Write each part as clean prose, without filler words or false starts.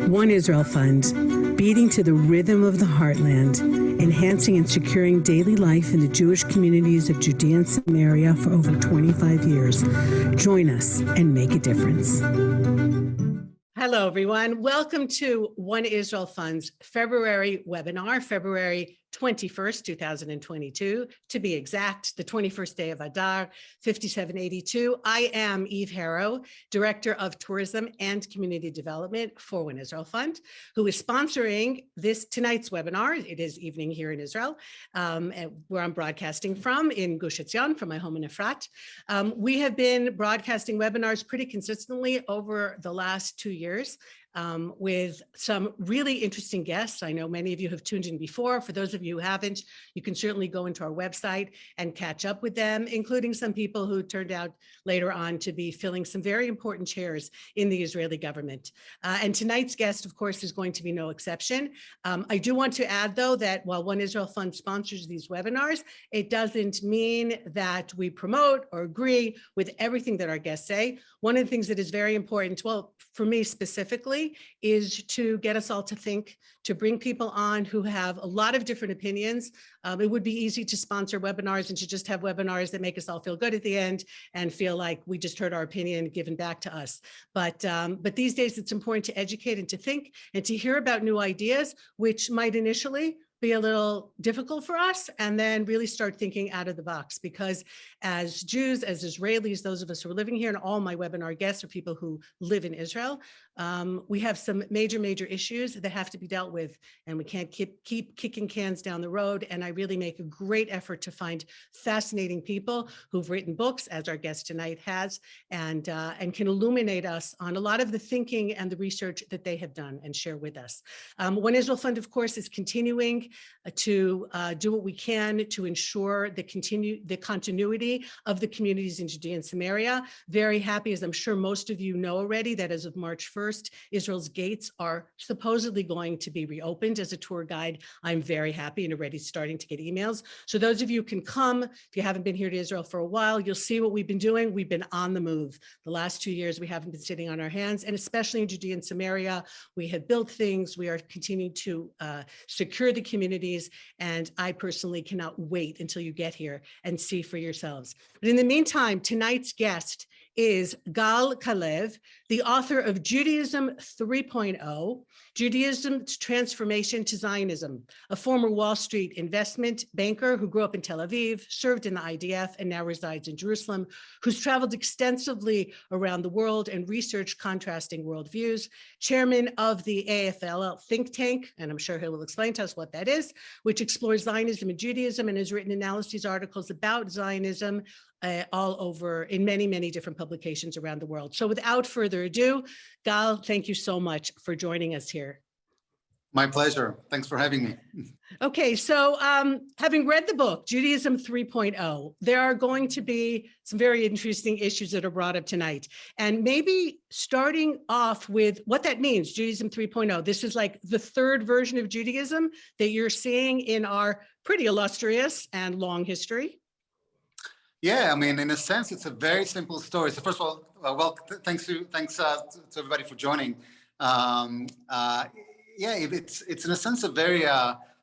One Israel Fund, beating to the rhythm of the heartland, enhancing and securing daily life in the Jewish communities of Judea and Samaria for over 25 years. Join us and make a difference. Hello, everyone. Welcome to One Israel Fund's February webinar, February 21st, 2022, to be exact, the 21st day of Adar, 5782. I am Eve Harrow, Director of Tourism and Community Development for One Israel Fund, who is sponsoring tonight's webinar. It is evening here in Israel, where I'm broadcasting from in Gush Etzion, from my home in Efrat. We have been broadcasting webinars pretty consistently over the last 2 years. With some really interesting guests. I know many of you have tuned in before. For those of you who haven't, you can certainly go into our website and catch up with them, including some people who turned out later on to be filling some very important chairs in the Israeli government. And tonight's guest, of course, is going to be no exception. I do want to add, though, that while One Israel Fund sponsors these webinars, it doesn't mean that we promote or agree with everything that our guests say. One of the things that is very important, well, for me specifically, is to get us all to think, to bring people on who have a lot of different opinions. It would be easy to sponsor webinars and to just have webinars that make us all feel good at the end and feel like we just heard our opinion given back to us. But these days it's important to educate and to think and to hear about new ideas, which might initially be a little difficult for us, and then really start thinking out of the box. Because as Jews, as Israelis, those of us who are living here, and all my webinar guests are people who live in Israel, we have some major issues that have to be dealt with, and we can't keep kicking cans down the road. And I really make a great effort to find fascinating people who've written books, as our guest tonight has, and can illuminate us on a lot of the thinking and the research that they have done and share with us. One Israel Fund, of course, is continuing to do what we can to ensure the continuity of the communities in Judea and Samaria. Very happy, as I'm sure most of you know already, that as of March 1st, Israel's gates are supposedly going to be reopened as a tour guide. I'm very happy and already starting to get emails. So those of you can come, if you haven't been here to Israel for a while, you'll see what we've been doing. We've been on the move. The last 2 years, we haven't been sitting on our hands, and especially in Judea and Samaria, we have built things. We are continuing to secure the communities, and I personally cannot wait until you get here and see for yourselves. But in the meantime, tonight's guest is Gal Kalev, the author of Judaism 3.0, Judaism's Transformation to Zionism, a former Wall Street investment banker who grew up in Tel Aviv, served in the IDF, and now resides in Jerusalem, who's traveled extensively around the world and researched contrasting worldviews, chairman of the AFL think tank, and I'm sure he will explain to us what that is, which explores Zionism and Judaism and has written analyses, articles about Zionism all over in many different publications around the world. So without further ado, Gal, thank you so much for joining us here. My pleasure. Thanks for having me. Okay, so having read the book, Judaism 3.0, there are going to be some very interesting issues that are brought up tonight. And maybe starting off with what that means, Judaism 3.0. This is like the third version of Judaism that you're seeing in our pretty illustrious and long history. Yeah, I mean, in a sense, it's a very simple story. So first of all, thanks to everybody for joining. Yeah, it's in a sense a very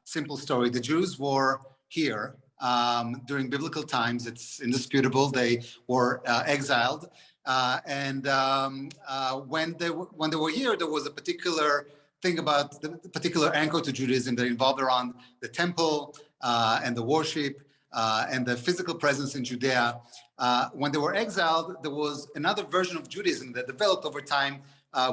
simple story. The Jews were here during biblical times. It's indisputable. They were exiled, and when they were here, there was a particular thing about the particular anchor to Judaism that involved around the temple and the worship. And the physical presence in Judea. When they were exiled, there was another version of Judaism that developed over time,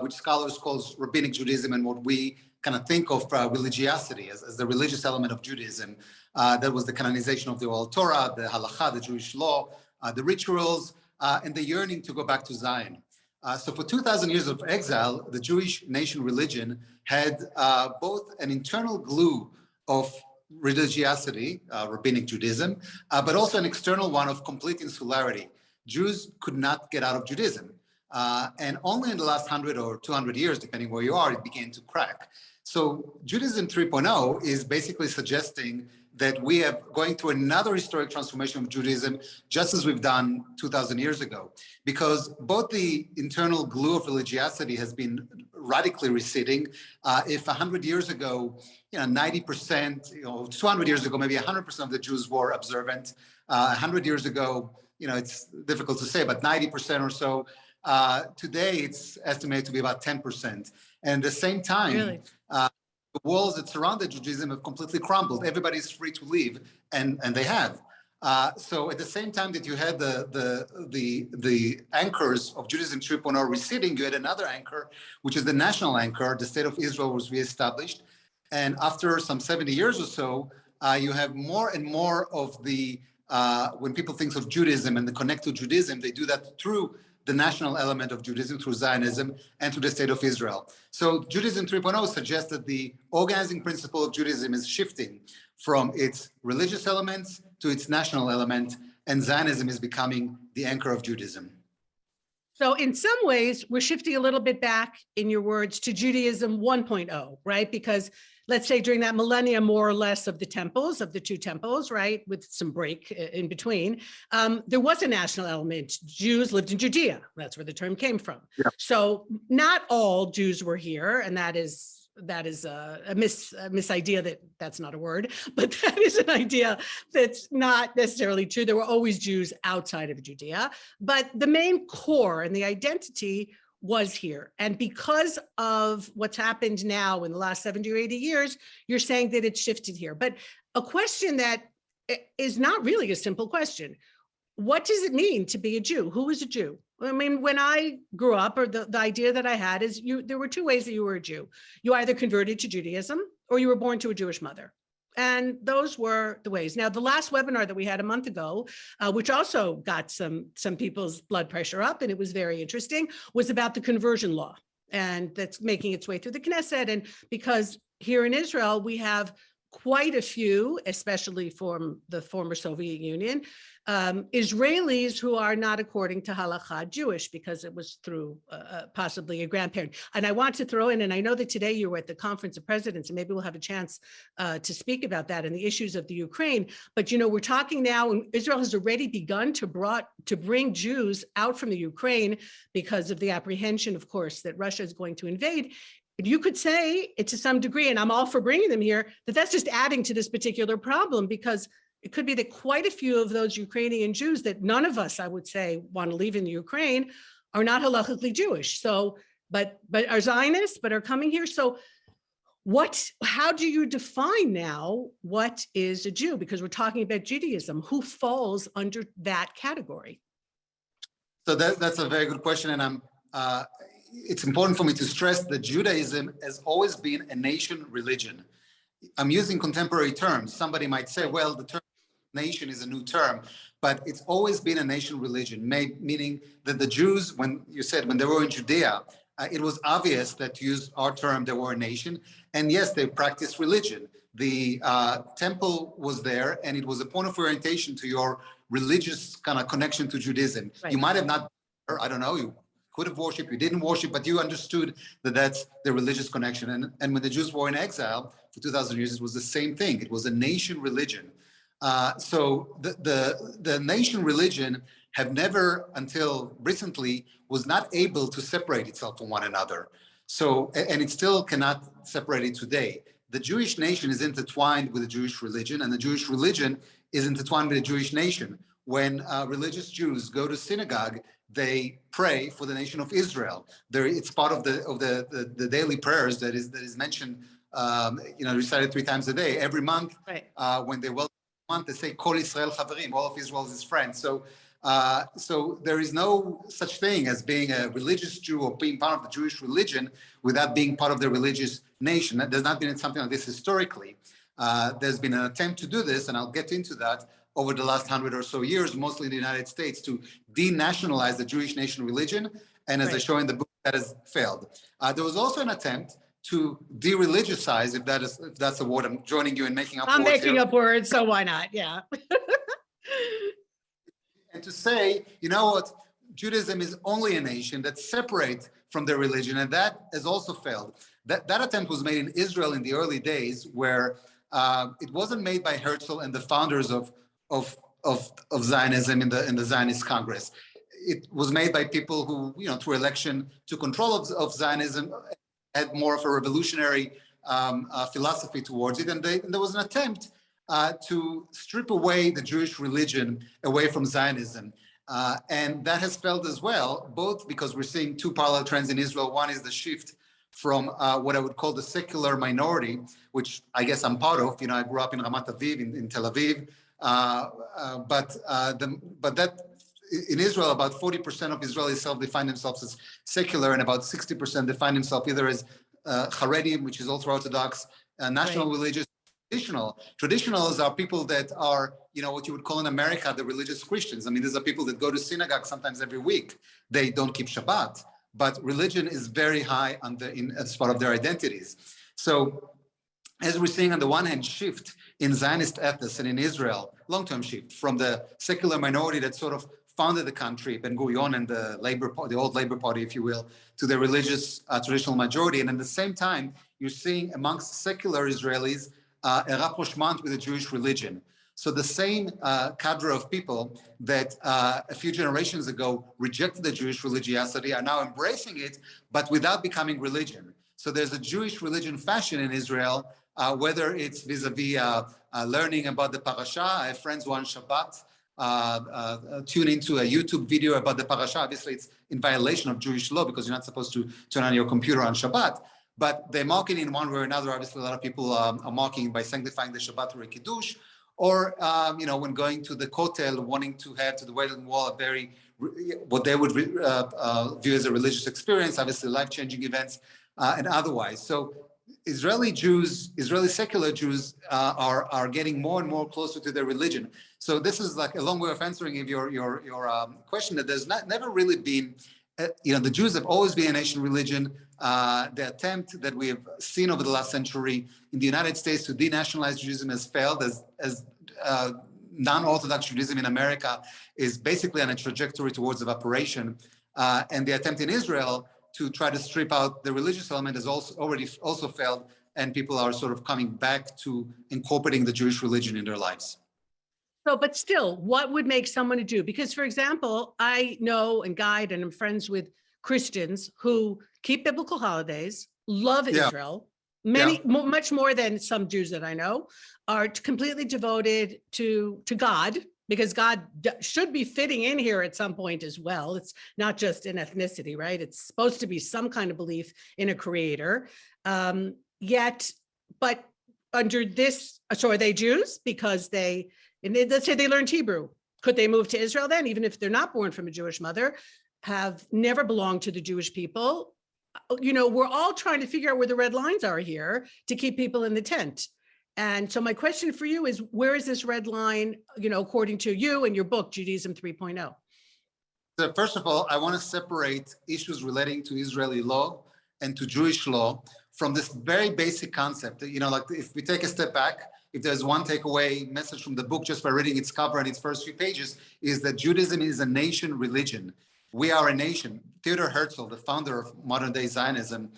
which scholars call Rabbinic Judaism, and what we kind of think of religiosity as the religious element of Judaism. That was the canonization of the Oral Torah, the Halakha, the Jewish law, the rituals, and the yearning to go back to Zion. So for 2,000 years of exile, the Jewish nation religion had both an internal glue of religiosity, Rabbinic Judaism, but also an external one of complete insularity. Jews could not get out of Judaism. And only in the last 100 or 200 years, depending where you are, it began to crack. So Judaism 3.0 is basically suggesting that we are going through another historic transformation of Judaism, just as we've done 2,000 years ago, because both the internal glue of religiosity has been radically receding. If 100 years ago, 90%, 200 years ago, maybe 100% of the Jews were observant. 100 years ago, it's difficult to say, but 90% or so. Today, it's estimated to be about 10%. And at the same time, Really? The walls that surrounded Judaism have completely crumbled. Everybody's free to leave, and they have. So at the same time that you had the anchors of Judaism 3.0 receding, you had another anchor, which is the national anchor. The state of Israel was reestablished. And after some 70 years or so, you have more and more of the, when people think of Judaism and they connect to Judaism, they do that through the national element of Judaism, through Zionism, and through the state of Israel. So Judaism 3.0 suggests that the organizing principle of Judaism is shifting from its religious elements to its national element, and Zionism is becoming the anchor of Judaism. So in some ways, we're shifting a little bit back, in your words, to Judaism 1.0, right? Because let's say during that millennium, more or less, of the temples, of the two temples, right, with some break in between, there was a national element. Jews lived in Judea. That's where the term came from. Yeah. So not all Jews were here, and that is a misidea that's not a word, but that is an idea that's not necessarily true. There were always Jews outside of Judea, but the main core and the identity was here. And because of what's happened now in the last 70 or 80 years, you're saying that it's shifted here. But a question that is not really a simple question. What does it mean to be a Jew? Who is a Jew? I mean, when I grew up, or the idea that I had is there were two ways that you were a Jew. You either converted to Judaism or you were born to a Jewish mother. And those were the ways. Now, the last webinar that we had a month ago, which also got some people's blood pressure up, and it was very interesting, was about the conversion law. And that's making its way through the Knesset. And because here in Israel, we have quite a few, especially from the former Soviet Union, Israelis who are not, according to halakha, Jewish, because it was through possibly a grandparent. And I want to throw in, and I know that today you were at the Conference of Presidents, and maybe we'll have a chance to speak about that and the issues of the Ukraine. But, we're talking now, and Israel has already begun to bring Jews out from the Ukraine because of the apprehension, of course, that Russia is going to invade. You could say it to some degree, and I'm all for bringing them here, that's just adding to this particular problem, because it could be that quite a few of those Ukrainian Jews that none of us, I would say, want to leave in the Ukraine are not halakhically Jewish. So, but are Zionists, but are coming here. So how do you define now what is a Jew? Because we're talking about Judaism. Who falls under that category? So that's a very good question. And it's important for me to stress that Judaism has always been a nation religion. I'm using contemporary terms. Somebody might say, well, the term nation is a new term, but it's always been a nation religion, meaning that the Jews, when they were in Judea, it was obvious that, to use our term, they were a nation. And yes, they practiced religion. The temple was there, and it was a point of orientation to your religious kind of connection to Judaism. Right. You might have not, I don't know, you could have worshipped, you didn't worship, but you understood that that's the religious connection. And when the Jews were in exile for 2,000 years, it was the same thing. It was a nation religion. So the nation religion have never, until recently, was not able to separate itself from one another. So, and it still cannot separate it today. The Jewish nation is intertwined with the Jewish religion, and the Jewish religion is intertwined with the Jewish nation. When religious Jews go to synagogue, they pray for the nation of Israel. It's part of the daily prayers that is mentioned, recited 3 times a day. Every month, right. When they welcome the month, they say Kol Israel Chaverim, all of Israel is his friends. So there is no such thing as being a religious Jew or being part of the Jewish religion without being part of the religious nation. That does not mean it's something like this historically. There's been an attempt to do this, and I'll get into that, over the last 100 or so years, mostly in the United States, to denationalize the Jewish nation religion. And as right. I show in the book, that has failed. There was also an attempt to de-religicize, if that's a word. I'm joining you in making up words. I'm making up words, so why not? Yeah. And to say, you know what, Judaism is only a nation that's separate from their religion, and that has also failed. That attempt was made in Israel in the early days, where it wasn't made by Herzl and the founders of Zionism in the Zionist Congress. It was made by people who, through election took control of Zionism, had more of a revolutionary philosophy towards it, and there was an attempt to strip away the Jewish religion away from Zionism. And that has failed as well, both because we're seeing two parallel trends in Israel. One is the shift from what I would call the secular minority, which I guess I'm part of. I grew up in Ramat Aviv, in Tel Aviv. But that in Israel, about 40% of Israelis self-define themselves as secular, and about 60% define themselves either as Haredim, which is ultra-Orthodox, national religious, traditional. Traditionals are people that are, what you would call in America, the religious Christians. I mean, these are people that go to synagogue sometimes every week. They don't keep Shabbat, but religion is very high as part of their identities. So as we're seeing on the one hand, shift in Zionist ethos and in Israel, long-term shift from the secular minority that sort of founded the country, Ben Gurion and the old Labor Party, if you will, to the religious traditional majority. And at the same time, you're seeing amongst secular Israelis a rapprochement with the Jewish religion. So the same cadre of people that a few generations ago rejected the Jewish religiosity are now embracing it, but without becoming religion. So there's a Jewish religion fashion in Israel, whether it's vis-a-vis learning about the parasha. I have friends who on Shabbat tune into a YouTube video about the parasha. Obviously, it's in violation of Jewish law because you're not supposed to turn on your computer on Shabbat. But they're mocking in one way or another. Obviously, a lot of people are mocking by sanctifying the Shabbat through a kiddush, or when going to the kotel, wanting to have to the Wailing Wall a very what they would view as a religious experience, obviously life-changing events and otherwise. So Israeli secular Jews are getting more and more closer to their religion. So this is like a long way of answering your question, that there's never really been, the Jews have always been a nation religion. The attempt that we have seen over the last century in the United States to denationalize Judaism has failed, as non-Orthodox Judaism in America is basically on a trajectory towards evaporation. And the attempt in Israel to try to strip out the religious element has also failed, and people are sort of coming back to incorporating the Jewish religion in their lives. So, but still, what would make someone to do? Because, for example, I know and guide and I'm friends with Christians who keep biblical holidays, love Israel, much more than some Jews that I know, are completely devoted to God, because God should be fitting in here at some point as well. It's not just an ethnicity, right? It's supposed to be some kind of belief in a creator. But under this, so are they Jews? Because let's say they learned Hebrew. Could they move to Israel then, even if they're not born from a Jewish mother, have never belonged to the Jewish people? We're all trying to figure out where the red lines are here to keep people in the tent. And so my question for you is, where is this red line, according to you and your book, Judaism 3.0? So first of all, I want to separate issues relating to Israeli law and to Jewish law from this very basic concept. Like if we take a step back, if there's one takeaway message from the book just by reading its cover and its first few pages, is that Judaism is a nation religion. We are a nation. Theodor Herzl, the founder of modern day Zionism,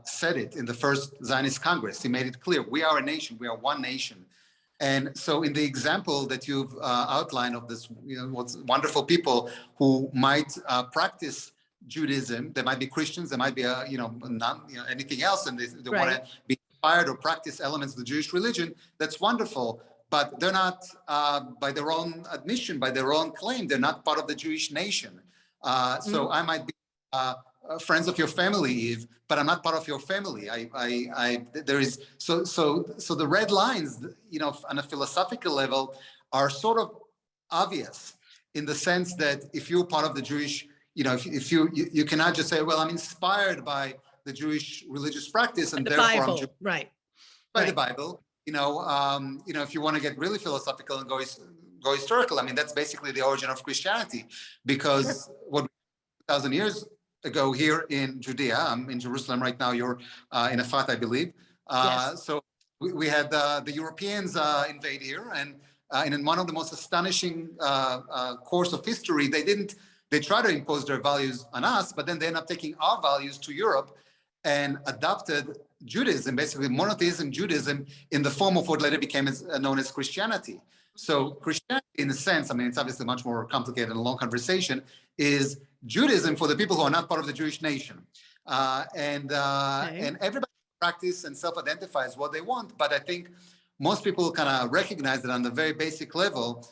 said it in the first Zionist Congress. He made it clear, we are a nation, we are one nation. And so in the example that you've outlined of this, what's wonderful people who might practice Judaism, they might be Christians, they might be, anything else, and they want to be inspired or practice elements of the Jewish religion, that's wonderful. But they're not, by their own admission, by their own claim, they're not part of the Jewish nation. So I might be friends of your family, Eve, but I'm not part of your family. There is so the red lines, on a philosophical level, are sort of obvious in the sense that if you're part of the Jewish, if you cannot just say, well, I'm inspired by the Jewish religious practice and therefore I'm Jewish. By the Bible. If you want to get really philosophical and go historical, I mean, that's basically the origin of Christianity, because what 2,000 years ago here in Judea, I'm in Jerusalem right now, you're in Efrat, I believe. So we had the Europeans invade here, and in one of the most astonishing course of history, they didn't They try to impose their values on us, but then they end up taking our values to Europe and adopted Judaism, basically monotheism Judaism, in the form of what later became known as Christianity. So Christianity, in a sense, I mean, it's obviously much more complicated and a long conversation, is Judaism for the people who are not part of the Jewish nation. And everybody practice and self-identifies what they want, but I think most people kind of recognize that on the very basic level,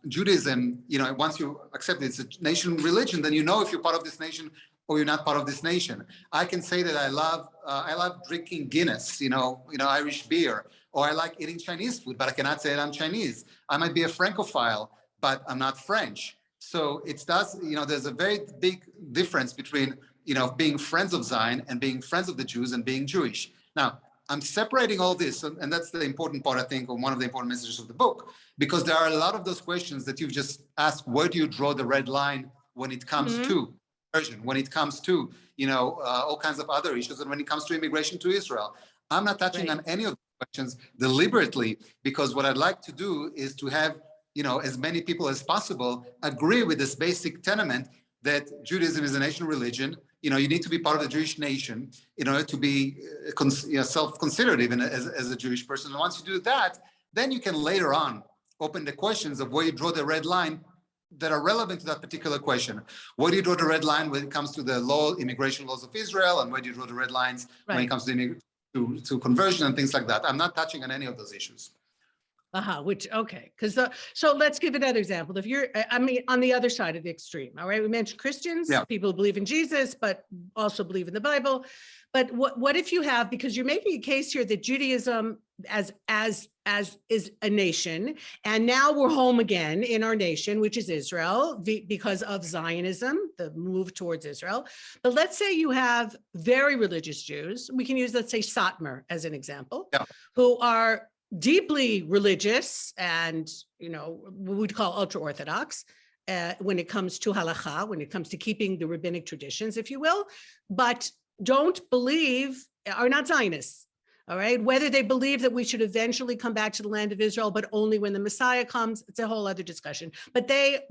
Judaism, once you accept it's a nation religion, then you know if you're part of this nation or you're not part of this nation. I can say that I love drinking Guinness, Irish beer, or I like eating Chinese food, but I cannot say that I'm Chinese. I might be a Francophile, but I'm not French. So there's a very big difference between, being friends of Zion and being friends of the Jews and being Jewish. Now, I'm separating all this, and that's the important part, I think, or one of the important messages of the book, because there are a lot of those questions that you've just asked. Where do you draw the red line when it comes to conversion, when it comes to, all kinds of other issues, and when it comes to immigration to Israel? I'm not touching on any of the questions deliberately, because what I'd like to do is to have, as many people as possible agree with this basic tenement that Judaism is a nation religion. You need to be part of the Jewish nation in order to be self-considered even as a Jewish person. And once you do that, then you can later on open the questions of where you draw the red line that are relevant to that particular question. Where do you draw the red line when it comes to the immigration laws of Israel, and where do you draw the red lines when it comes to conversion and things like that? I'm not touching on any of those issues. So let's give another example. If you're, on the other side of the extreme, all right, we mentioned Christians, people who believe in Jesus, but also believe in the Bible. But what if you have, because you're making a case here that Judaism as is a nation, and now we're home again in our nation, which is Israel, because of Zionism, the move towards Israel. But let's say you have very religious Jews. We can use, let's say, Satmar as an example, who are deeply religious and, what we'd call ultra-Orthodox when it comes to halakha, when it comes to keeping the rabbinic traditions, if you will, but are not Zionists. All right. Whether they believe that we should eventually come back to the land of Israel, but only when the Messiah comes, it's a whole other discussion. But they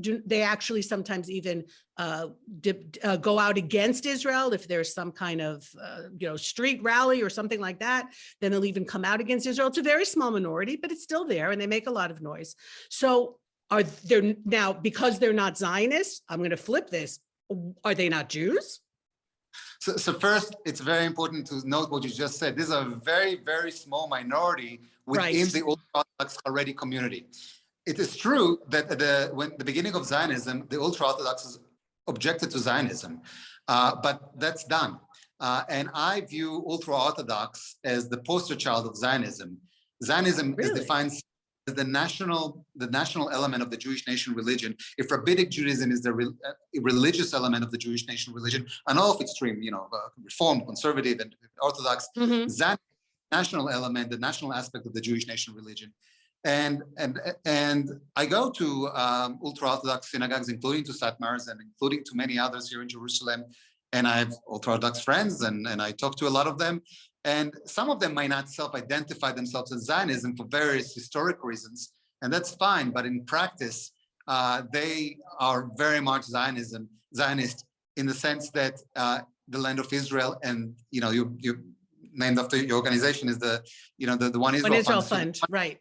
actually sometimes even go out against Israel. If there's some kind of, street rally or something like that, then they'll even come out against Israel. It's a very small minority, but it's still there and they make a lot of noise. So now, because they're not Zionists, I'm going to flip this. Are they not Jews? So first, it's very important to note what you just said. This is a very, very small minority within the ultra-Orthodox Haredi community. It is true that when the beginning of Zionism, the ultra-Orthodox objected to Zionism, but that's done. And I view ultra-Orthodox as the poster child of Zionism. Zionism is defined as the national element of the Jewish nation religion. If Rabbinic Judaism is the religious element of the Jewish nation religion, on all of extreme, Reformed, conservative, and Orthodox, Zionism, national element, the national aspect of the Jewish nation religion. And I go to ultra-Orthodox synagogues, including to Satmars and including to many others here in Jerusalem. And I have ultra-Orthodox friends, and I talk to a lot of them. And some of them might not self-identify themselves as Zionism for various historic reasons, and that's fine. But in practice, they are very much Zionist in the sense that the land of Israel, and you named after your organization is the One Israel Fund. Right?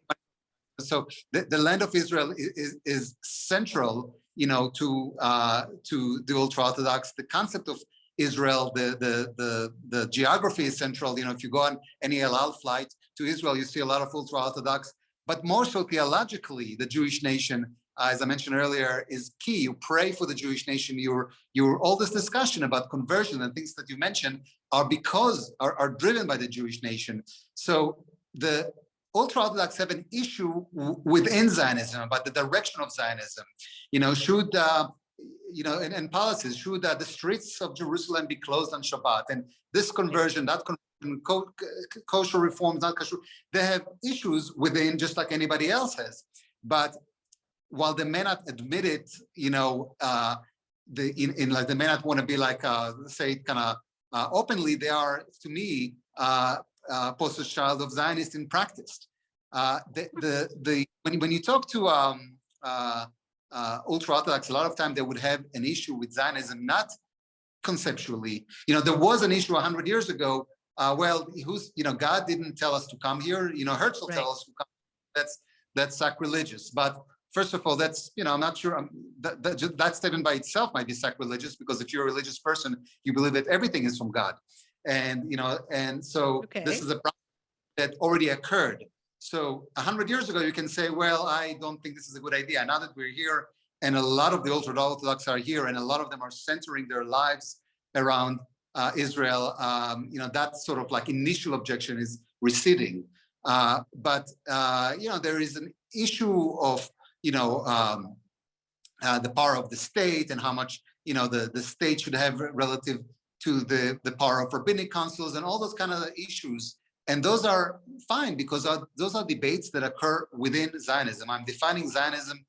So the land of Israel is central, to the ultra-Orthodox. The concept of Israel, the geography is central. If you go on any El Al flight to Israel, you see a lot of ultra-Orthodox, but more so theologically, the Jewish nation, as I mentioned earlier, is key. You pray for the Jewish nation. All this discussion about conversion and things that you mentioned are driven by the Jewish nation. So the ultra-Orthodox have an issue within Zionism about the direction of Zionism. Should and policies, should the streets of Jerusalem be closed on Shabbat? And this conversion, that conversion, kosher reforms, not kosher, they have issues within, just like anybody else has. But while they may not admit it, they may not want to be say kind of openly, they are, to me, poster child of Zionist in practice. When you talk to ultra-Orthodox, a lot of time they would have an issue with Zionism, not conceptually. There was an issue 100 years ago. God didn't tell us to come here. Herzl Right. tell us to come. That's sacrilegious. But first of all, that's, I'm not sure that statement by itself might be sacrilegious, because if you're a religious person, you believe that everything is from God. And so This is a problem that already occurred. So 100 years ago, you can say, well, I don't think this is a good idea. Now that we're here, and a lot of the ultra-Orthodox are here, and a lot of them are centering their lives around Israel, that sort of like initial objection is receding. But there is an issue of, the power of the state and how much, the state should have relative to the power of rabbinic councils and all those kind of issues. And those are fine, because those are debates that occur within Zionism. I'm defining Zionism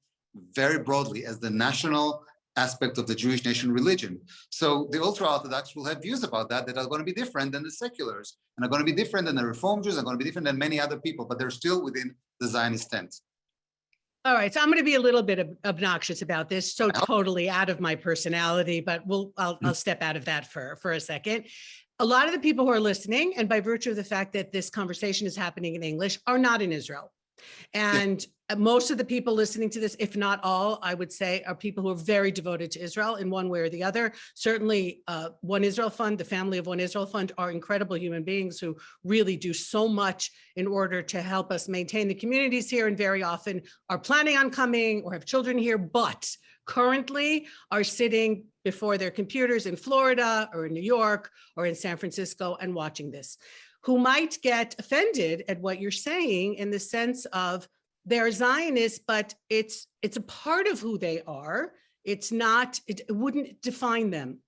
very broadly as the national aspect of the Jewish nation religion. So the ultra-Orthodox will have views about that are going to be different than the seculars, and are going to be different than the Reform Jews, are going to be different than many other people, but they're still within the Zionist tent. All right, so I'm going to be a little bit obnoxious about this, so totally out of my personality, but I'll step out of that for a second. A lot of the people who are listening, and by virtue of the fact that this conversation is happening in English, are not in Israel. And most of the people listening to this, if not all, I would say, are people who are very devoted to Israel in one way or the other. Certainly, One Israel Fund, the family of One Israel Fund, are incredible human beings who really do so much in order to help us maintain the communities here, and very often are planning on coming or have children here, but currently are sitting before their computers in Florida or in New York or in San Francisco and watching this, who might get offended at what you're saying in the sense of they're Zionists, but it's a part of who they are. It's not, it wouldn't define them.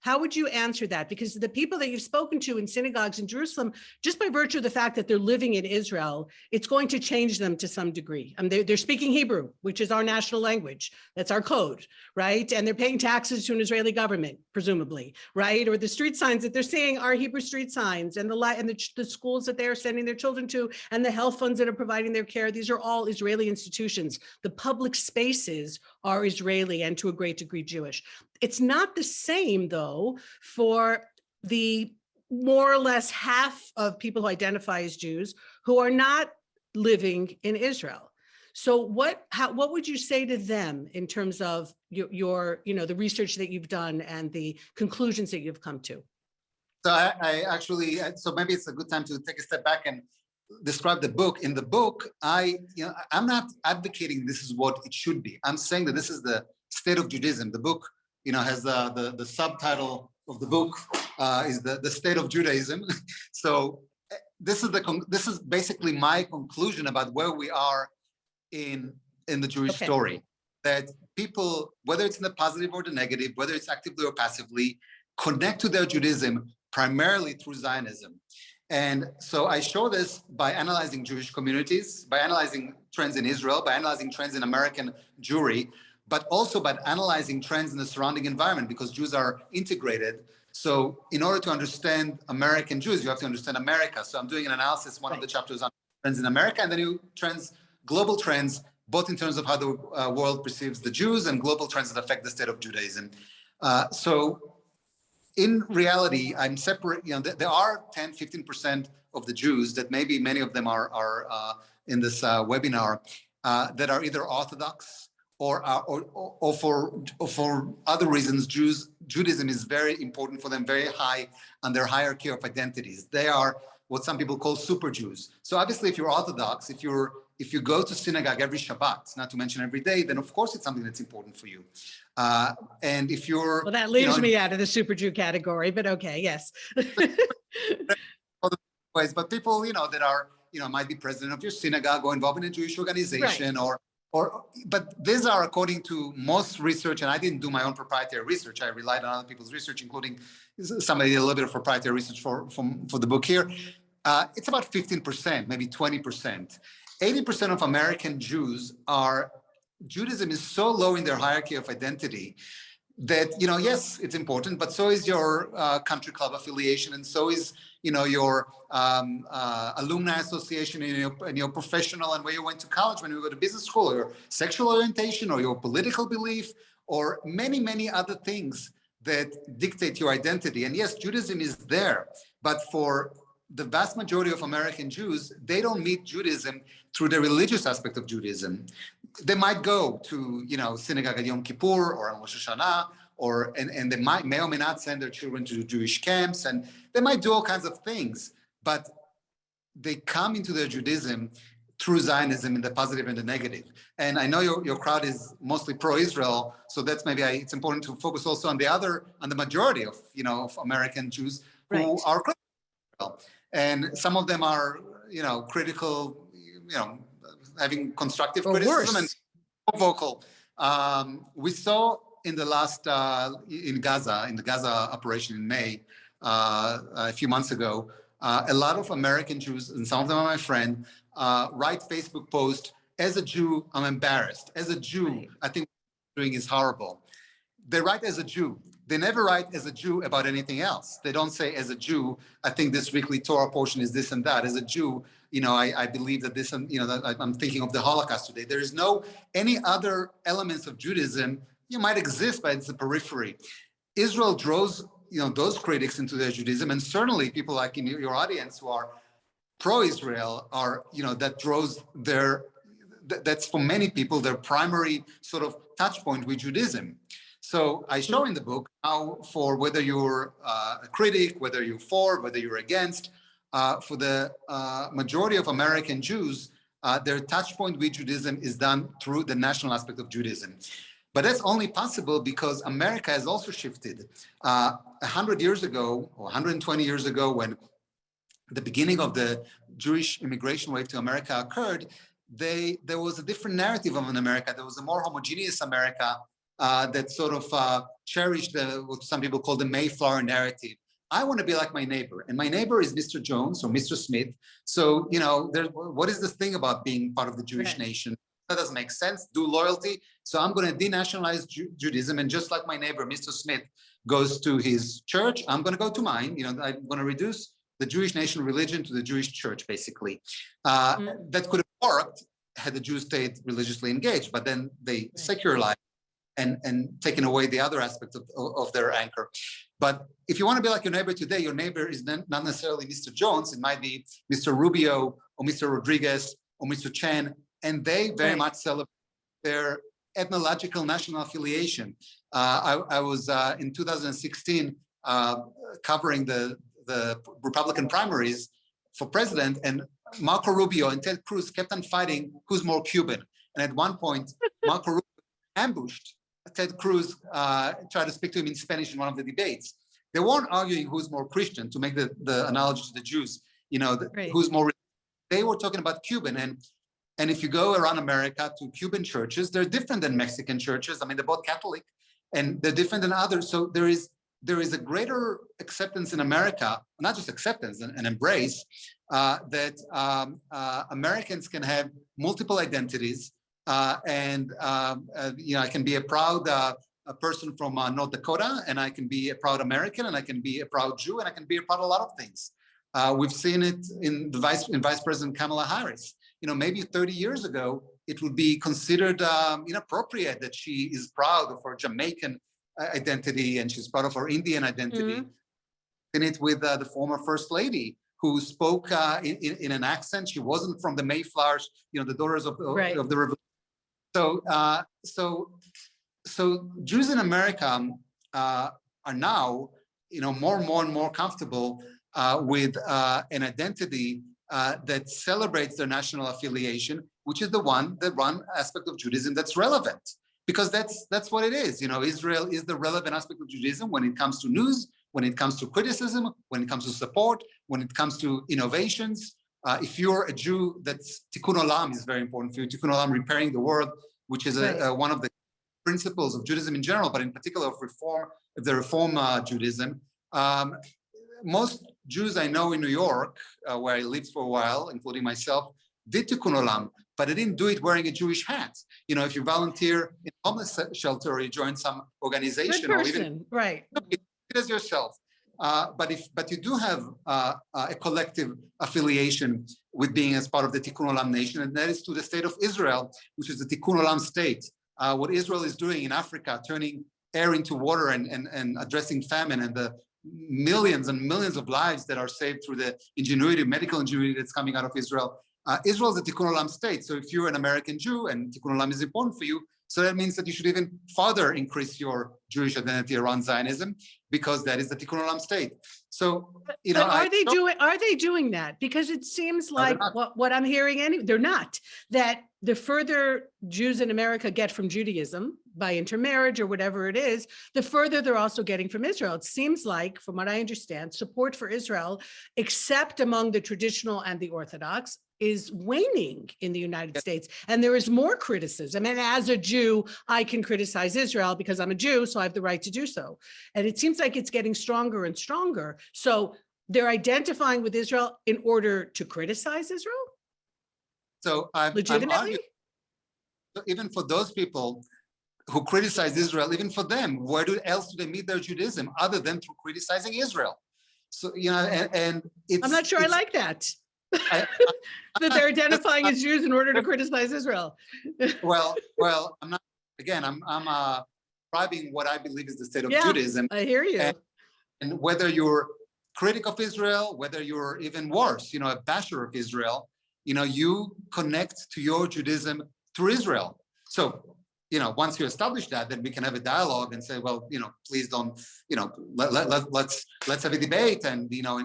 How would you answer that? Because the people that you've spoken to in synagogues in Jerusalem, just by virtue of the fact that they're living in Israel, it's going to change them to some degree. They're speaking Hebrew, which is our national language. That's our code, right? And they're paying taxes to an Israeli government, presumably, right? Or the street signs that they're seeing are Hebrew street signs, and the schools that they are sending their children to, and the health funds that are providing their care. These are all Israeli institutions. The public spaces are Israeli and to a great degree Jewish. It's not the same, though, for the more or less half of people who identify as Jews who are not living in Israel. So what would you say to them in terms of your the research that you've done and the conclusions that you've come to? So I actually, so maybe it's a good time to take a step back and describe the book. In the book, I'm not advocating this is what it should be. I'm saying that this is the state of Judaism. The book, has the subtitle of the book is the state of Judaism. So this is basically my conclusion about where we are in the Jewish story. That people, whether it's in the positive or the negative, whether it's actively or passively, connect to their Judaism primarily through Zionism. And so I show this by analyzing Jewish communities, by analyzing trends in Israel, by analyzing trends in American Jewry, but also by analyzing trends in the surrounding environment, because Jews are integrated. So in order to understand American Jews, you have to understand America. So I'm doing an analysis, one of the chapters on trends in America, and then global trends, both in terms of how the world perceives the Jews and global trends that affect the state of Judaism. So in reality, I'm separate, there are 10, 15% of the Jews that maybe many of them are in this webinar that are either Orthodox or for other reasons. Judaism is very important for them, very high on their hierarchy of identities. They are what some people call super Jews. So obviously, if you're Orthodox, if you go to synagogue every Shabbat, not to mention every day, then of course it's something that's important for you. And if you're... Well, that leaves me out of the super Jew category, but okay, yes. But people, that are, might be president of your synagogue or involved in a Jewish organization, but these are according to most research, and I didn't do my own proprietary research. I relied on other people's research, including somebody did a little bit of proprietary research for the book here. It's about 15%, maybe 20%. 80% of American Jews Judaism is so low in their hierarchy of identity that, yes, it's important, but so is your country club affiliation, and so is, your alumni association, and your professional, and where you went to college, when you go to business school, or your sexual orientation, or your political belief, or many, many other things that dictate your identity. And yes, Judaism is there, but for the vast majority of American Jews, they don't meet Judaism through the religious aspect of Judaism. They might go to, synagogue at Yom Kippur or on Rosh Hashanah, and they may or may not send their children to Jewish camps, and they might do all kinds of things, but they come into their Judaism through Zionism in the positive and the negative. And I know your crowd is mostly pro-Israel, so that's it's important to focus also on the majority of, of American Jews who are critical. And some of them are, critical, having constructive criticism and vocal. We saw in the last, in the Gaza operation in May, a few months ago, a lot of American Jews, and some of them are my friend, write Facebook posts, as a Jew, I'm embarrassed. As a Jew, I think what we're doing is horrible. They write as a Jew. They never write as a Jew about anything else. They don't say, as a Jew, I think this weekly Torah portion is this and that. As a Jew, I believe that this, and that I'm thinking of the Holocaust today. There is no any other elements of Judaism. Might exist, but it's the periphery. Israel draws, those critics into their Judaism, and certainly people like in your audience who are pro-Israel are, that draws that's for many people their primary sort of touch point with Judaism. So I show in the book how, for whether you're a critic, whether you're for, whether you're against, for the majority of American Jews, their touch point with Judaism is done through the national aspect of Judaism. But that's only possible because America has also shifted. 100 years ago, or 120 years ago, when the beginning of the Jewish immigration wave to America occurred, there was a different narrative of an America. There was a more homogeneous America that sort of cherished what some people call the Mayflower narrative. I want to be like my neighbor, and my neighbor is Mr. Jones or Mr. Smith. So, what is this thing about being part of the Jewish nation? That doesn't make sense. Do loyalty. So I'm going to denationalize Judaism, and just like my neighbor, Mr. Smith, goes to his church, I'm going to go to mine. I'm going to reduce the Jewish nation religion to the Jewish church, basically. That could have worked had the Jews stayed religiously engaged, but then they secularized and taken away the other aspects of their anchor. But if you want to be like your neighbor today, your neighbor is not necessarily Mr. Jones. It might be Mr. Rubio or Mr. Rodriguez or Mr. Chen, and they very much celebrate their ethnological national affiliation. I was in 2016 covering the Republican primaries for president, and Marco Rubio and Ted Cruz kept on fighting who's more Cuban. And at one point, Marco Rubio ambushed Ted Cruz, tried to speak to him in Spanish in one of the debates. They weren't arguing who's more Christian, to make the analogy to the Jews, who's more. They were talking about Cuban. And if you go around America to Cuban churches, they're different than Mexican churches. I mean, they're both Catholic, and they're different than others. So there is a greater acceptance in America, not just acceptance and embrace, that Americans can have multiple identities. I can be a proud a person from North Dakota, and I can be a proud American, and I can be a proud Jew, and I can be a proud of a lot of things. We've seen it in Vice President Kamala Harris. Maybe 30 years ago, it would be considered inappropriate that she is proud of her Jamaican identity, and she's proud of her Indian identity. In it with the former First Lady, who spoke in an accent. She wasn't from the Mayflowers, the daughters of the revolution. So Jews in America are now, more and more comfortable with an identity that celebrates their national affiliation, which is the one aspect of Judaism that's relevant, because that's what it is. Israel is the relevant aspect of Judaism when it comes to news, when it comes to criticism, when it comes to support, when it comes to innovations. If you're a Jew, that's Tikkun Olam is very important for you. Tikkun Olam, repairing the world, which is one of the principles of Judaism in general, but in particular of Reform Judaism. Most Jews I know in New York, where I lived for a while, including myself, did tikkun olam, but they didn't do it wearing a Jewish hat. You know, if you volunteer in a homeless shelter or you join some organization, or even right? it as yourself. But you do have a collective affiliation with being as part of the Tikkun Olam nation, and that is to the state of Israel, which is the Tikkun Olam state. What Israel is doing in Africa, turning air into water and addressing famine, and the millions and millions of lives that are saved through the ingenuity, medical ingenuity that's coming out of Israel. Israel is a Tikkun Olam state. So if you're an American Jew and Tikkun Olam is important for you, so that means that you should even further increase your Jewish identity around Zionism, because that is the Tikkun Olam state. So, you know, are they doing that? Because it seems like what I'm hearing, they're not. That the further Jews in America get from Judaism by intermarriage or whatever it is, the further they're also getting from Israel. It seems like, from what I understand, support for Israel, except among the traditional and the Orthodox, is waning in the United States. And there is more criticism. And as a Jew, I can criticize Israel because I'm a Jew, so I have the right to do so. And it seems like it's getting stronger and stronger. So they're identifying with Israel in order to criticize Israel? So I'm arguing, even for those people who criticize Israel, even for them, where else do they meet their Judaism other than through criticizing Israel? So, you know, and it's— I'm not sure I like that. That they're identifying as Jews in order to criticize Israel. well, I'm not, again, I'm describing what I believe is the state of Judaism. I hear you. And whether you're critic of Israel, whether you're even worse, you know, a basher of Israel, you know, you connect to your Judaism through Israel. So, you know, once you establish that, then we can have a dialogue and say, well, you know, please don't, you know, let's have a debate, and, you know,